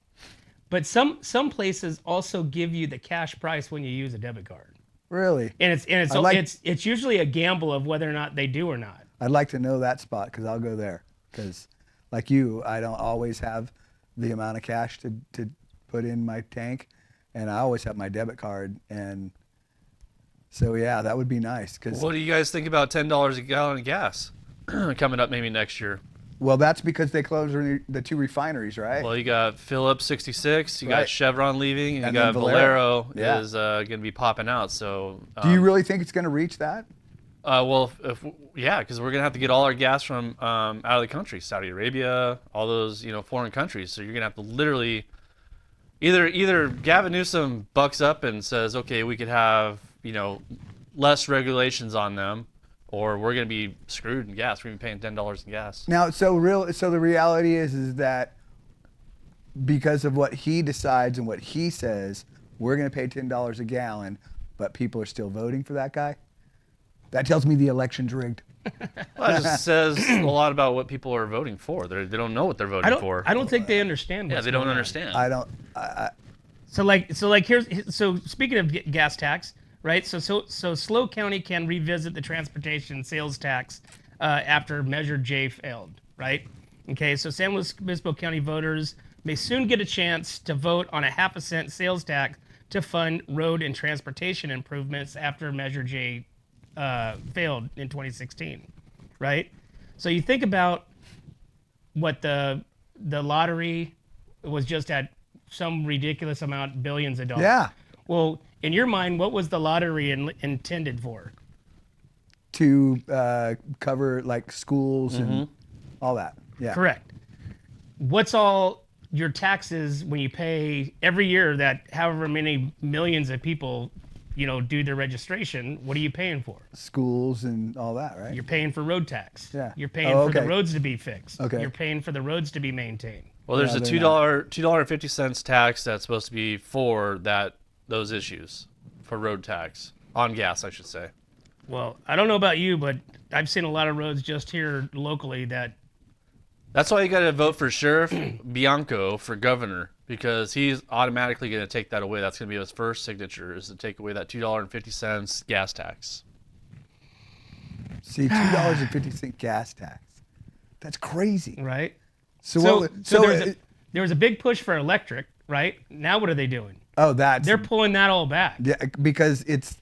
But some places also give you the cash price when you use a debit card, Really? and it's I like- it's usually a gamble of whether or not they do or not. I'd like to know that spot because I'll go there. Because, like you, I don't always have the amount of cash to put in my tank, and I always have my debit card. And so, yeah, that would be nice. Cause, What do you guys think about $10 a gallon of gas coming up maybe next year? well, that's because they closed the two refineries, right? Well, you got Phillips 66, you Right. got Chevron leaving, and you And got then Valero Yeah. is going to be popping out. So, Do you really think it's going to reach that? well, because we're gonna have to get all our gas from out of the country, Saudi Arabia, all those foreign countries. So you're gonna have to literally either Gavin Newsom bucks up and says, okay, we could have less regulations on them, or we're gonna be screwed in gas. We're gonna be paying $10 in gas. Now, so the reality is that because of what he decides and what he says, we're going to pay $10 a gallon, but people are still voting for that guy. That tells me the election's rigged. Well, that just says a lot about what people are voting for. They don't know what they're voting for. I don't think they understand. Yeah, what's they don't going on. understand. I don't. So speaking of gas tax, right? So SLO County can revisit the transportation sales tax after Measure J failed, right? Okay, so San Luis Obispo County voters may soon get a chance to vote on a 0.5 cent sales tax to fund road and transportation improvements after Measure J failed in 2016, right? So you think about what the lottery was just at some ridiculous amount, billions of dollars. Yeah. Well, in your mind, what was the lottery intended for? To cover like schools and all that. Yeah. Correct. What's all your taxes when you pay every year that however many millions of people, do their registration? What are you paying for? Schools and all that, right? You're paying for road tax. Yeah. You're paying Oh, for the okay. roads to be fixed. Okay. You're paying for the roads to be maintained. Well, there's Yeah, a they're $2.50 tax that's supposed to be for those issues, for road tax on gas, I should say. Well, I don't know about you, but I've seen a lot of roads just here locally that That's why you got to vote for Sheriff Bianco for governor, because he's automatically going to take that away. That's going to be his first signature, is to take away that $2.50 gas tax. See, $2.50 gas tax. That's crazy. right. So So what? there was a big push for electric, right? Now what are they doing? Oh, that's They're pulling that all back. yeah, because it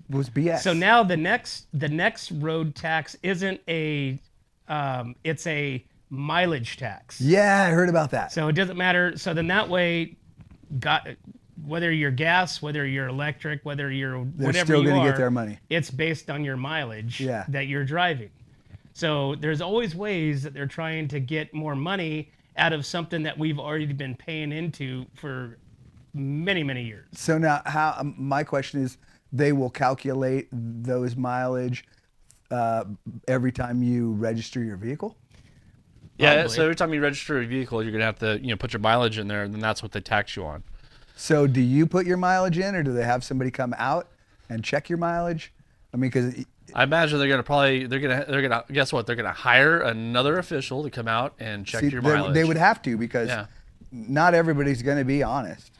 was BS. So now the next road tax isn't it's a mileage tax. yeah, I heard about that. So it doesn't matter. So then that way, whether you're gas, whether you're electric, whether you're They're whatever still you gonna are, get their money. It's based on your mileage Yeah. that you're driving. So there's always ways that they're trying to get more money out of something that we've already been paying into for many, many years. So now, my question is, they will calculate those mileage every time you register your vehicle? Yeah, Probably. so every time you register a vehicle, you're gonna have to put your mileage in there, and then that's what they tax you on. So do you put your mileage in, or do they have somebody come out and check your mileage? I mean, because I imagine they're gonna guess what, they're gonna hire another official to come out and check your mileage. they would have to, because Yeah. not everybody's going to be honest.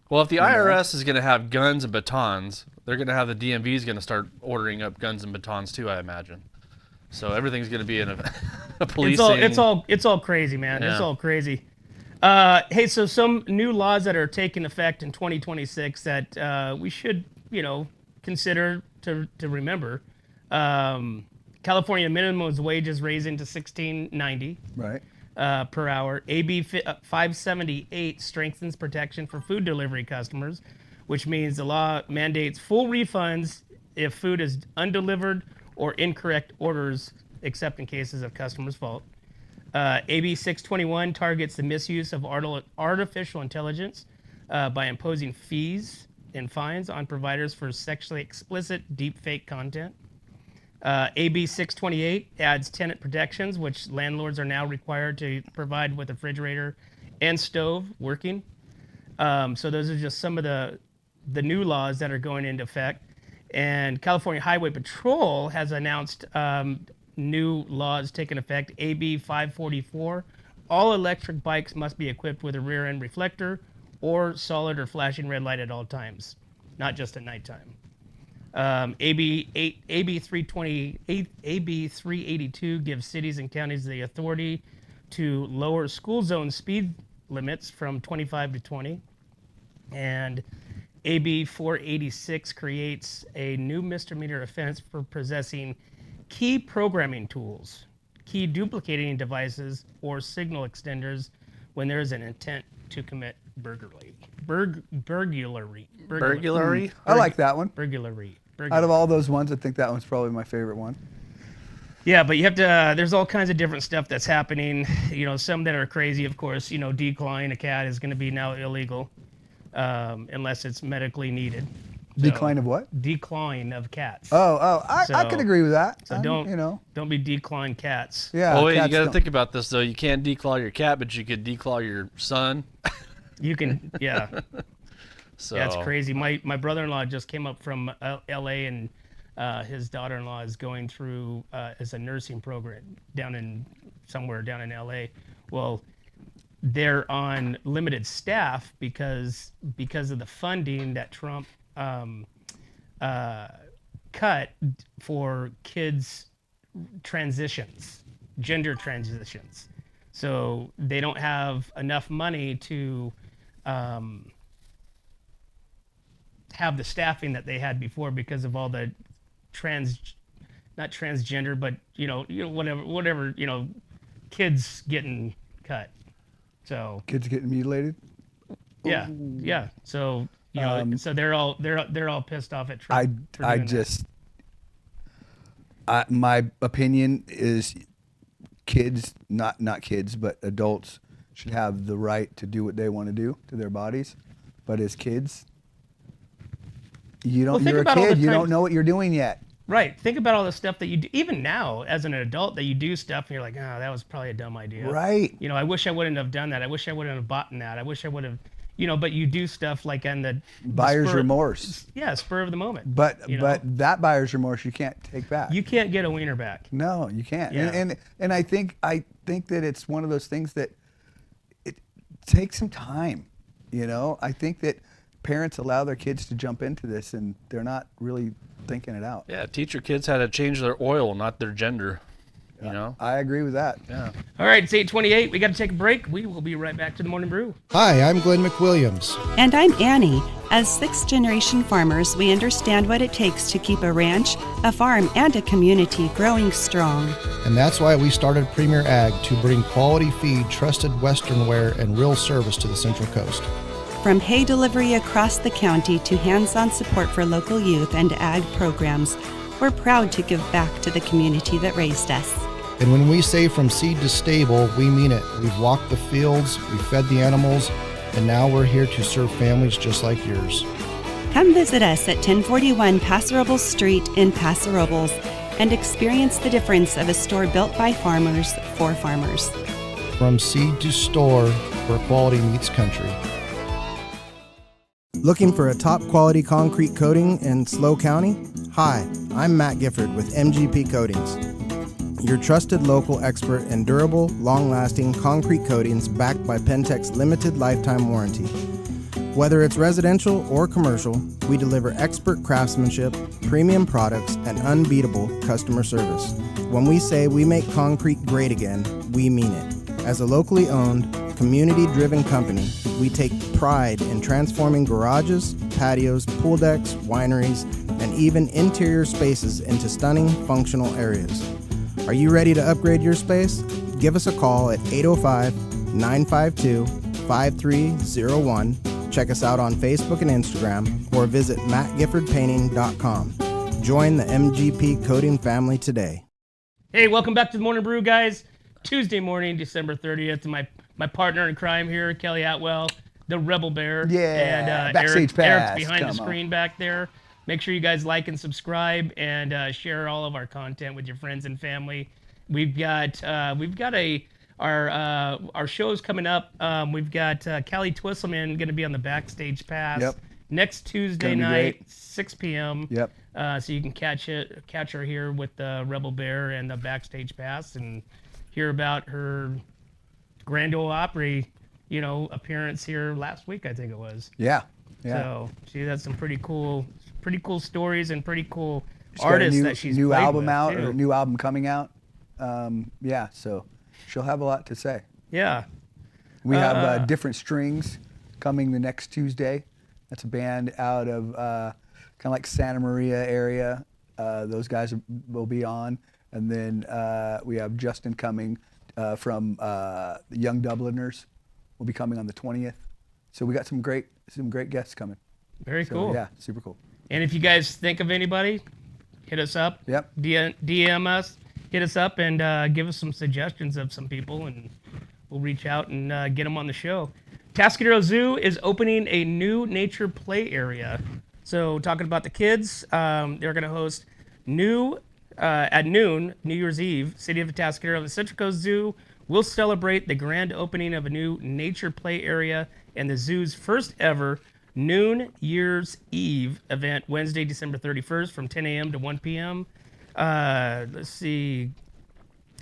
Well, if the IRS is gonna have guns and batons, they're gonna have the DMV's gonna start ordering up guns and batons too, I imagine. So everything's gonna be in a policing. It's all crazy, man. It's Yeah. all crazy. Hey, so some new laws that are taking effect in 2026 that we should, consider to remember. California minimum wage is raising to $16.90 Right. per hour. AB 578 strengthens protection for food delivery customers, which means the law mandates full refunds if food is undelivered or incorrect orders, except in cases of customer's fault. AB 621 targets the misuse of artificial intelligence by imposing fees and fines on providers for sexually explicit deepfake content. AB 628 adds tenant protections, which landlords are now required to provide with a refrigerator and stove working. So those are just some of the new laws that are going into effect. And California Highway Patrol has announced new laws taking effect. AB 544, all electric bikes must be equipped with a rear end reflector or solid or flashing red light at all times, not just at nighttime. AB 382 gives cities and counties the authority to lower school zone speed limits from 25 to 20. And AB 486 creates a new misdemeanor offense for possessing key programming tools, key duplicating devices, or signal extenders when there is an intent to commit burglary. Burglary. I like that one. Burglary. Out of all those ones, I think that one's probably my favorite one. Yeah, but you have to. There's all kinds of different stuff that's happening. Some that are crazy, of course. Declawing a cat is going to be now illegal, unless it's medically needed. Decline of what? Declawing of cats. I could agree with that. So don't be declawing cats. Yeah. Oh wait, you cats got to don't- think about this though. You can't declaw your cat, but you could declaw your son. You can, yeah. So That's crazy. My brother-in-law just came up from L.A. and his daughter-in-law is going through as a nursing program somewhere down in L.A. Well, they're on limited staff because of the funding that Trump cut for kids' gender transitions. So they don't have enough money to have the staffing that they had before because of all the not transgender, but whatever, kids getting cut. So Kids getting mutilated. yeah. So so they're all pissed off at Trump. My opinion is, kids, not kids, but adults should have the right to do what they want to do to their bodies. But as kids, Well, think you're a about all kid. the You times- don't know what you're doing yet. Right. Think about all the stuff that you do, even now as an adult, that you do stuff and you're like, that was probably a dumb idea. Right. I wish I wouldn't have done that. I wish I wouldn't have bought that. I wish I would have, but you do stuff like on the Buyer's spur- remorse. Yeah, spur of the moment. But that buyer's remorse you can't take back. You can't get a wiener back. No, you can't. Yeah. And I think that it's one of those things that it takes some time. I think that parents allow their kids to jump into this and they're not really thinking it out. yeah, teach your kids how to change their oil, not their gender. I agree with that. Yeah. All All right, it's 8:28. We got to take a break. We will be right back to the Morning Brew. Hi, I'm Glenn McWilliams. And I'm Annie. As sixth-generation farmers, we understand what it takes to keep a ranch, a farm, and a community growing strong. And that's why we started Premier Ag to bring quality feed, trusted Western wear, and real service to the Central Coast. From hay delivery across the county to hands-on support for local youth and ag programs, we're proud to give back to the community that raised us. And when we say from seed to stable, we mean it. We've walked the fields, we've fed the animals, and now we're here to serve families just like yours. Come visit us at 1041 Paso Robles Street in Paso Robles and experience the difference of a store built by farmers for farmers. From seed to store, where quality meets country. Looking for a top quality concrete coating in SLO County? Hi, I'm Matt Gifford with MGP Coatings, your trusted local expert in durable, long-lasting concrete coatings backed by Pentec's limited lifetime warranty. Whether it's residential or commercial, we deliver expert craftsmanship, premium products, and unbeatable customer service. When we say we make concrete great again, we mean it. As a locally owned, community-driven company, we take pride in transforming garages, patios, pool decks, wineries, and even interior spaces into stunning, functional areas. Are you ready to upgrade your space? Give us a call at 805-952-5301. Check us out on Facebook and Instagram, or visit mattgiffordpainting.com. Join the MGP Coating family today. Hey, welcome back to the Morning Brew, guys. Tuesday morning, December 30th. My partner in crime here, Kelly Atwell, the Rebel Bear. Yeah, and backstage Eric's pass. behind the Come screen back there. Make sure you guys like and subscribe and share all of our content with your friends and family. We've got our shows coming up. We've got Callie Twisselman going to be on the Backstage Pass next Tuesday night, great. 6 p.m. Yep. So you can catch her here with the Rebel Bear and the Backstage Pass and hear about her Grand Ole Opry, appearance here last week, I think it was. Yeah. So she has some pretty cool stories and pretty cool She's got artists a new, that she's new played album with, out, too. or a new album coming out. So she'll have a lot to say. Yeah. We have Different Strings coming the next Tuesday. That's a band out of kind of like Santa Maria area. Those guys will be on. And then we have Justin coming from the Young Dubliners. Will be coming on the 20th. So we got some great guests coming. Very cool. Yeah, super cool. And if you guys think of anybody, hit us up. Yep. DM us, hit us up, and give us some suggestions of some people, and we'll reach out and get them on the show. Atascadero Zoo is opening a new nature play area. So talking about the kids, they're going to host at noon, New Year's Eve, City of Atascadero, the Central Coast Zoo will celebrate the grand opening of a new nature play area and the zoo's first ever Noon Year's Eve event, Wednesday, December 31st from 10 a.m. to 1 p.m. Let's see.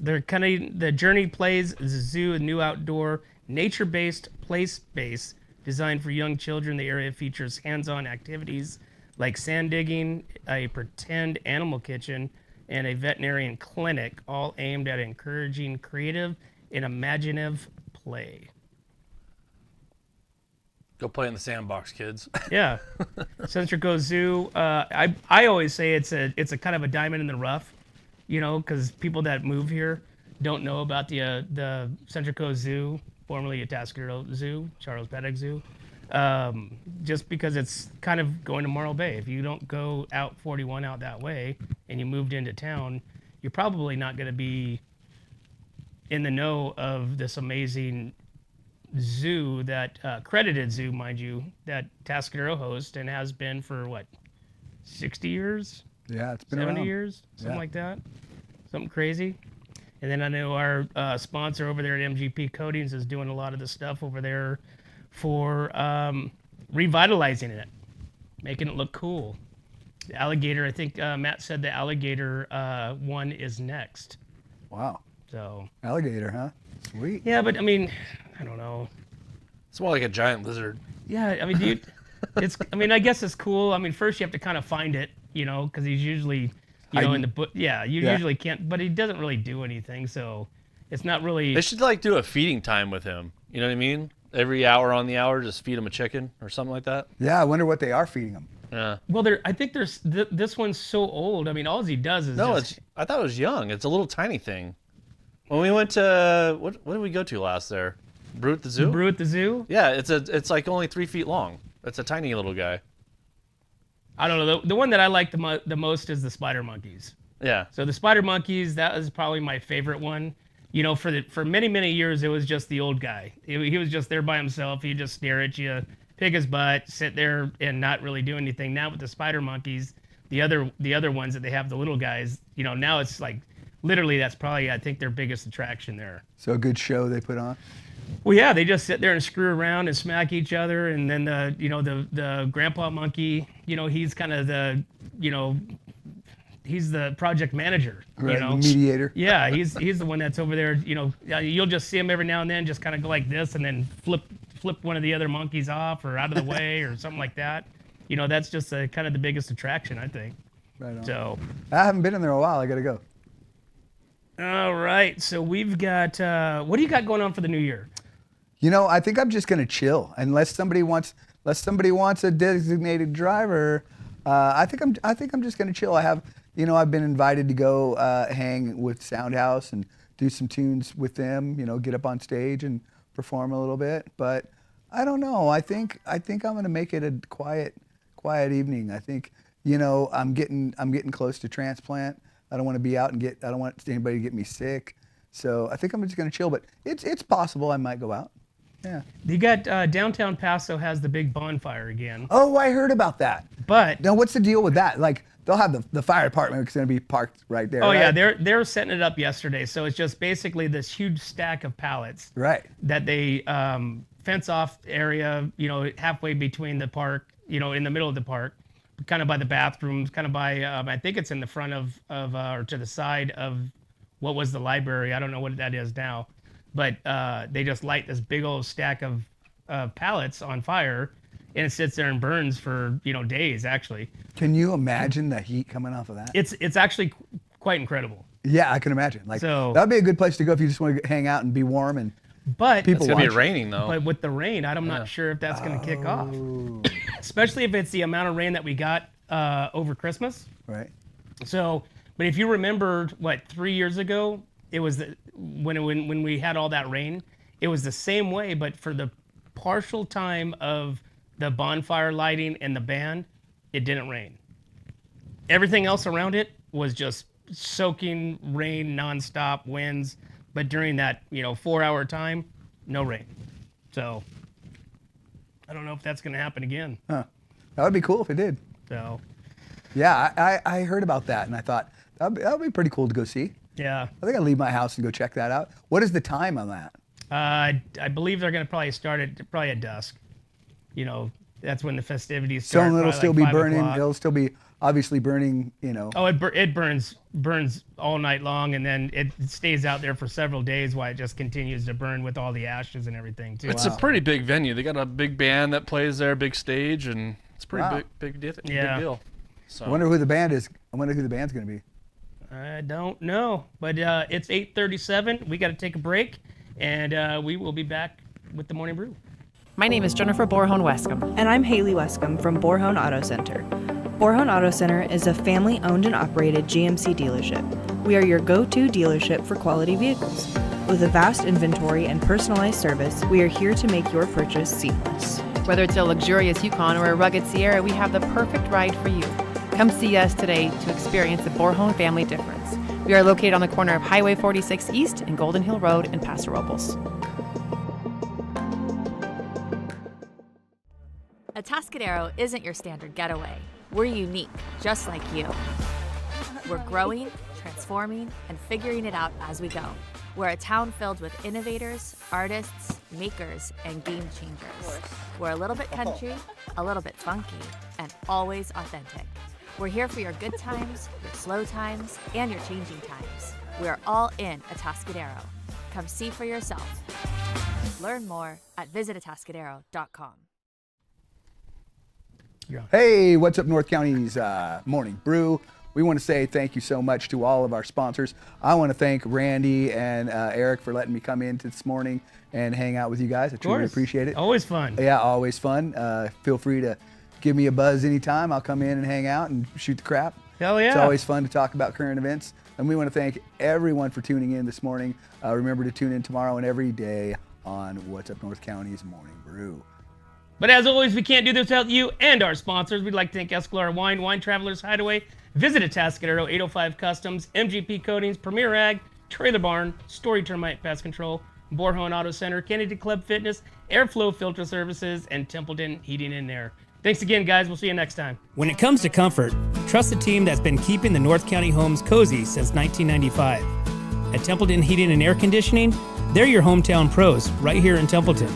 The Journey plays the zoo, a new outdoor nature-based play space designed for young children. The area features hands-on activities like sand digging, a pretend animal kitchen, and a veterinarian clinic, all aimed at encouraging creative and imaginative play. Go play in the sandbox, kids. Yeah, Central Coast Zoo. I always say it's a kind of a diamond in the rough, because people that move here don't know about the Central Coast Zoo, formerly Atascadero Zoo, Charles Paddock Zoo, just because it's kind of going to Morro Bay. If you don't go out 41 out that way and you moved into town, you're probably not going to be in the know of this amazing zoo, that credited zoo, mind you, that Atascadero hosts and has been for 60 years? Yeah, it's been 70 around. years, something Yeah. like that, something crazy. And then I know our sponsor over there at MGP Coatings is doing a lot of the stuff over there for revitalizing it, making it look cool. The alligator, I think Matt said the alligator one is next. Wow. So Alligator, huh? Sweet. yeah, but I mean, I don't know. It's more like a giant lizard. Yeah, I mean, I guess it's cool. I mean, first you have to kind of find it, because he's usually, in the book. Yeah, you usually can't, but he doesn't really do anything. So It's not really. They should like do a feeding time with him. You know what I mean? Every hour on the hour, just feed him a chicken or something like that. Yeah, I wonder what they are feeding them. Yeah. Well, I think there's this one's so old. I mean, all he does is No, just, I thought it was young. It's a little tiny thing. When we went to what did we go to last there? Butte at the zoo. brew at the zoo. Yeah, it's like only 3 feet long. It's a tiny little guy. I don't know. The one that I like the most is the spider monkeys. Yeah. So the spider monkeys, that was probably my favorite one. You know, for many years, it was just the old guy. He was just there by himself. He'd just stare at you, pick his butt, sit there, and not really do anything. Now with the spider monkeys, the other ones that they have, the little guys, you know, now it's like literally that's probably, I think, their biggest attraction there. So a good show they put on. Well, yeah, they just sit there and screw around and smack each other, and then the grandpa monkey, you know, he's kind of the, you know, he's the project manager, Right, you know, mediator. Yeah, he's the one that's over there. You know, you'll just see him every now and then, just kind of go like this, and then flip one of the other monkeys off or out of the way or something like that. You know, that's just kind of the biggest attraction, I think. Right on. So, I haven't been in there a while. I gotta go. all right, so we've got what do you got going on for the new year? You know, I think I'm just gonna chill unless somebody wants a designated driver. I think I'm just gonna chill. I've been invited to go hang with Soundhouse and do some tunes with them. You know, get up on stage and perform a little bit. But I don't know. I think I'm gonna make it a quiet evening. I think, you know, I'm getting close to transplant. I don't want to be out and I don't want anybody to get me sick. So I think I'm just gonna chill. But it's possible I might go out. Yeah. You got downtown Paso has the big bonfire again. Oh, I heard about that. But Now, what's the deal with that? Like, they'll have the fire department is going to be parked right there. oh right? yeah, they're setting it up yesterday. So it's just basically this huge stack of pallets Right. that they fence off area, you know, halfway between the park, you know, in the middle of the park, kind of by the bathrooms, kind of by I think it's in the front of or to the side of what was the library. I don't know what that is now. But they just light this big old stack of pallets on fire, and it sits there and burns for, you know, days. Actually, Can you imagine the heat coming off of that? it's actually quite incredible. Yeah, I can imagine. Like, So- that'd be a good place to go if you just want to hang out and be warm and But People It's gonna be watch. raining though. but with the rain, I'm not sure if that's going to kick off. Especially if it's the amount of rain that we got over Christmas. right. So, but if you remember, 3 years ago, it was when we had all that rain, it was the same way, but for the partial time of the bonfire lighting and the band, it didn't rain. Everything else around it was just soaking rain, nonstop winds, but during that 4-hour time, no rain. So I don't know if that's going to happen again. Huh. That would be cool if it did. So Yeah, I heard about that and I thought that would be pretty cool to go see. yeah. I think I'll leave my house and go check that out. What is the time on that? I believe they're going to probably start at dusk. You know, that's when the festivities So start. it'll probably still like be 5 burning. o'clock. It'll still be obviously burning, you know. Oh, it burns all night long, and then it stays out there for several days while it just continues to burn with all the ashes and everything too. It's a pretty big venue. They got a big band that plays there, big stage, and it's a pretty Wow. big Yeah. deal. So I wonder who the band is. I wonder who the band's going to be. I don't know, but it's 8:37. We got to take a break, and we will be back with the morning brew. My name is Jennifer Borhone Wescombe. And I'm Haley Wescombe from Borhone Auto Center. Borhone Auto Center is a family-owned and operated GMC dealership. We are your go-to dealership for quality vehicles. With a vast inventory and personalized service, we are here to make your purchase seamless. Whether it's a luxurious Yukon or a rugged Sierra, we have the perfect ride for you. Come see us today to experience the Borhone family difference. We are located on the corner of Highway 46 East and Golden Hill Road in Paso Robles. Atascadero isn't your standard getaway. We're unique, just like you. We're growing, transforming, and figuring it out as we go. We're a town filled with innovators, artists, makers, and game changers. We're a little bit country, a little bit funky, and always authentic. We're here for your good times, your slow times, and your changing times. We are all in Atascadero. Come see for yourself. Learn more at visitatascadero.com. Hey, what's up, North County's morning brew? we want to say thank you so much to all of our sponsors. I want to thank Randy and Eric for letting me come in this morning and hang out with you guys. I truly appreciate it. Always fun. Yeah, always fun. Feel free to give me a buzz anytime. I'll come in and hang out and shoot the crap. Hell yeah. It's always fun to talk about current events. And we want to thank everyone for tuning in this morning. Remember to tune in tomorrow and every day on What's Up North County's Morning Brew. But as always, we can't do this without you and our sponsors. We'd like to thank Escalera Wine Travelers Hideaway, Visit Atascadero, 805 Customs, MGP Coatings, Premier Ag, Trailer Barn, Story Termite Pest Control, Borhone Auto Center, Kennedy Club Fitness, Airflow Filter Services, and Templeton Heating and Air. Thanks again, guys. We'll see you next time. When it comes to comfort, trust the team that's been keeping the North County homes cozy since 1995. At Templeton Heating and Air Conditioning, they're your hometown pros right here in Templeton.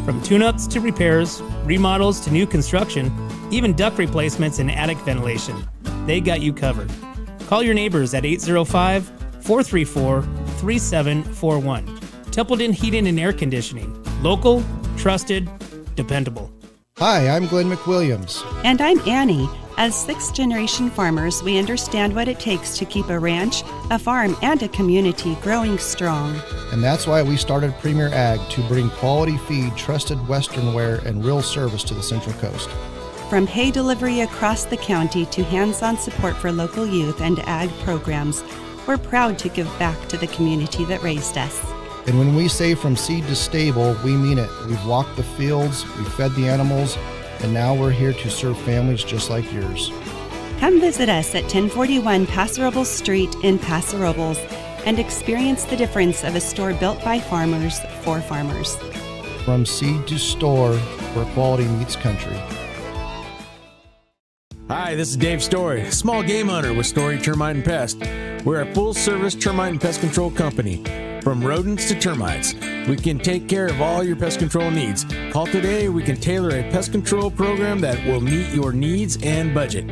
From tune-ups to repairs, remodels to new construction, even duct replacements and attic ventilation, they got you covered. Call your neighbors at 805-434-3741. Templeton Heating and Air Conditioning. Local, trusted, dependable. Hi, I'm Glenn McWilliams. And I'm Annie. As sixth-generation farmers, we understand what it takes to keep a ranch, a farm, and a community growing strong. And that's why we started Premier Ag to bring quality feed, trusted Western wear, and real service to the Central Coast. From hay delivery across the county to hands-on support for local youth and ag programs, we're proud to give back to the community that raised us. And when we say from seed to stable, we mean it. We've walked the fields, we've fed the animals, and now we're here to serve families just like yours. Come visit us at 1041 Paso Robles Street in Paso Robles and experience the difference of a store built by farmers for farmers. From seed to store, where quality meets country. Hi, this is Dave Story, small game hunter with Story Termite and Pest. We're a full-service termite and pest control company. From rodents to termites, we can take care of all your pest control needs. Call today, we can tailor a pest control program that will meet your needs and budget.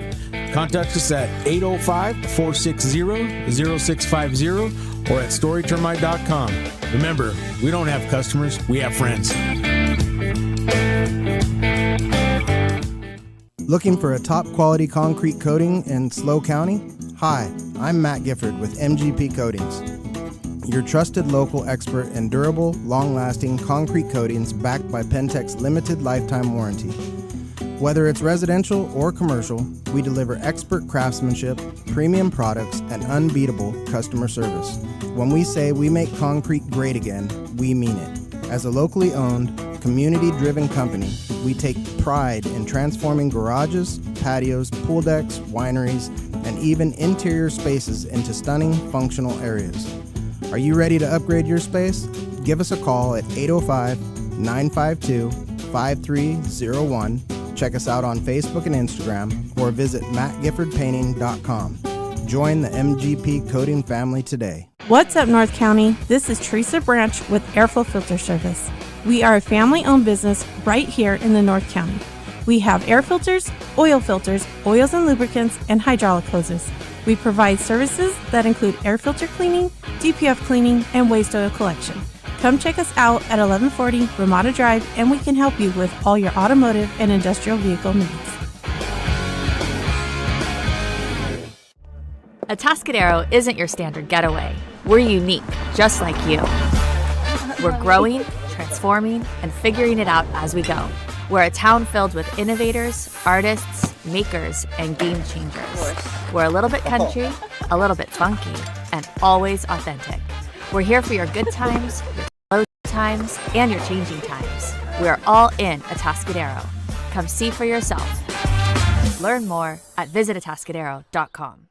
Contact us at 805-460-0650 or at storytermite.com. Remember, we don't have customers, we have friends. Looking for a top quality concrete coating in SLO County? Hi, I'm Matt Gifford with MGP Coatings, your trusted local expert in durable, long-lasting concrete coatings backed by Pentec's limited lifetime warranty. Whether it's residential or commercial, we deliver expert craftsmanship, premium products, and unbeatable customer service. When we say we make concrete great again, we mean it. As a locally owned, community-driven company, we take pride in transforming garages, patios, pool decks, wineries, and even interior spaces into stunning, functional areas. Are you ready to upgrade your space? Give us a call at 805-952-5301. Check us out on Facebook and Instagram, or visit mattgiffordpainting.com. Join the MGP Coating family today. What's up, North County? This is Teresa Branch with Airflow Filter Service. We are a family-owned business right here in the North County. We have air filters, oils and lubricants, and hydraulic hoses. We provide services that include air filter cleaning, DPF cleaning, and waste oil collection. Come check us out at 1140 Ramada Drive, and we can help you with all your automotive and industrial vehicle needs. Atascadero isn't your standard getaway. We're unique, just like you. We're growing, transforming, and figuring it out as we go. We're a town filled with innovators, artists, makers, and game changers. We're a little bit country, a little bit funky, and always authentic. We're here for your good times, your slow times, and your changing times. We are all in Atascadero. Come see for yourself. Learn more at visitatascadero.com.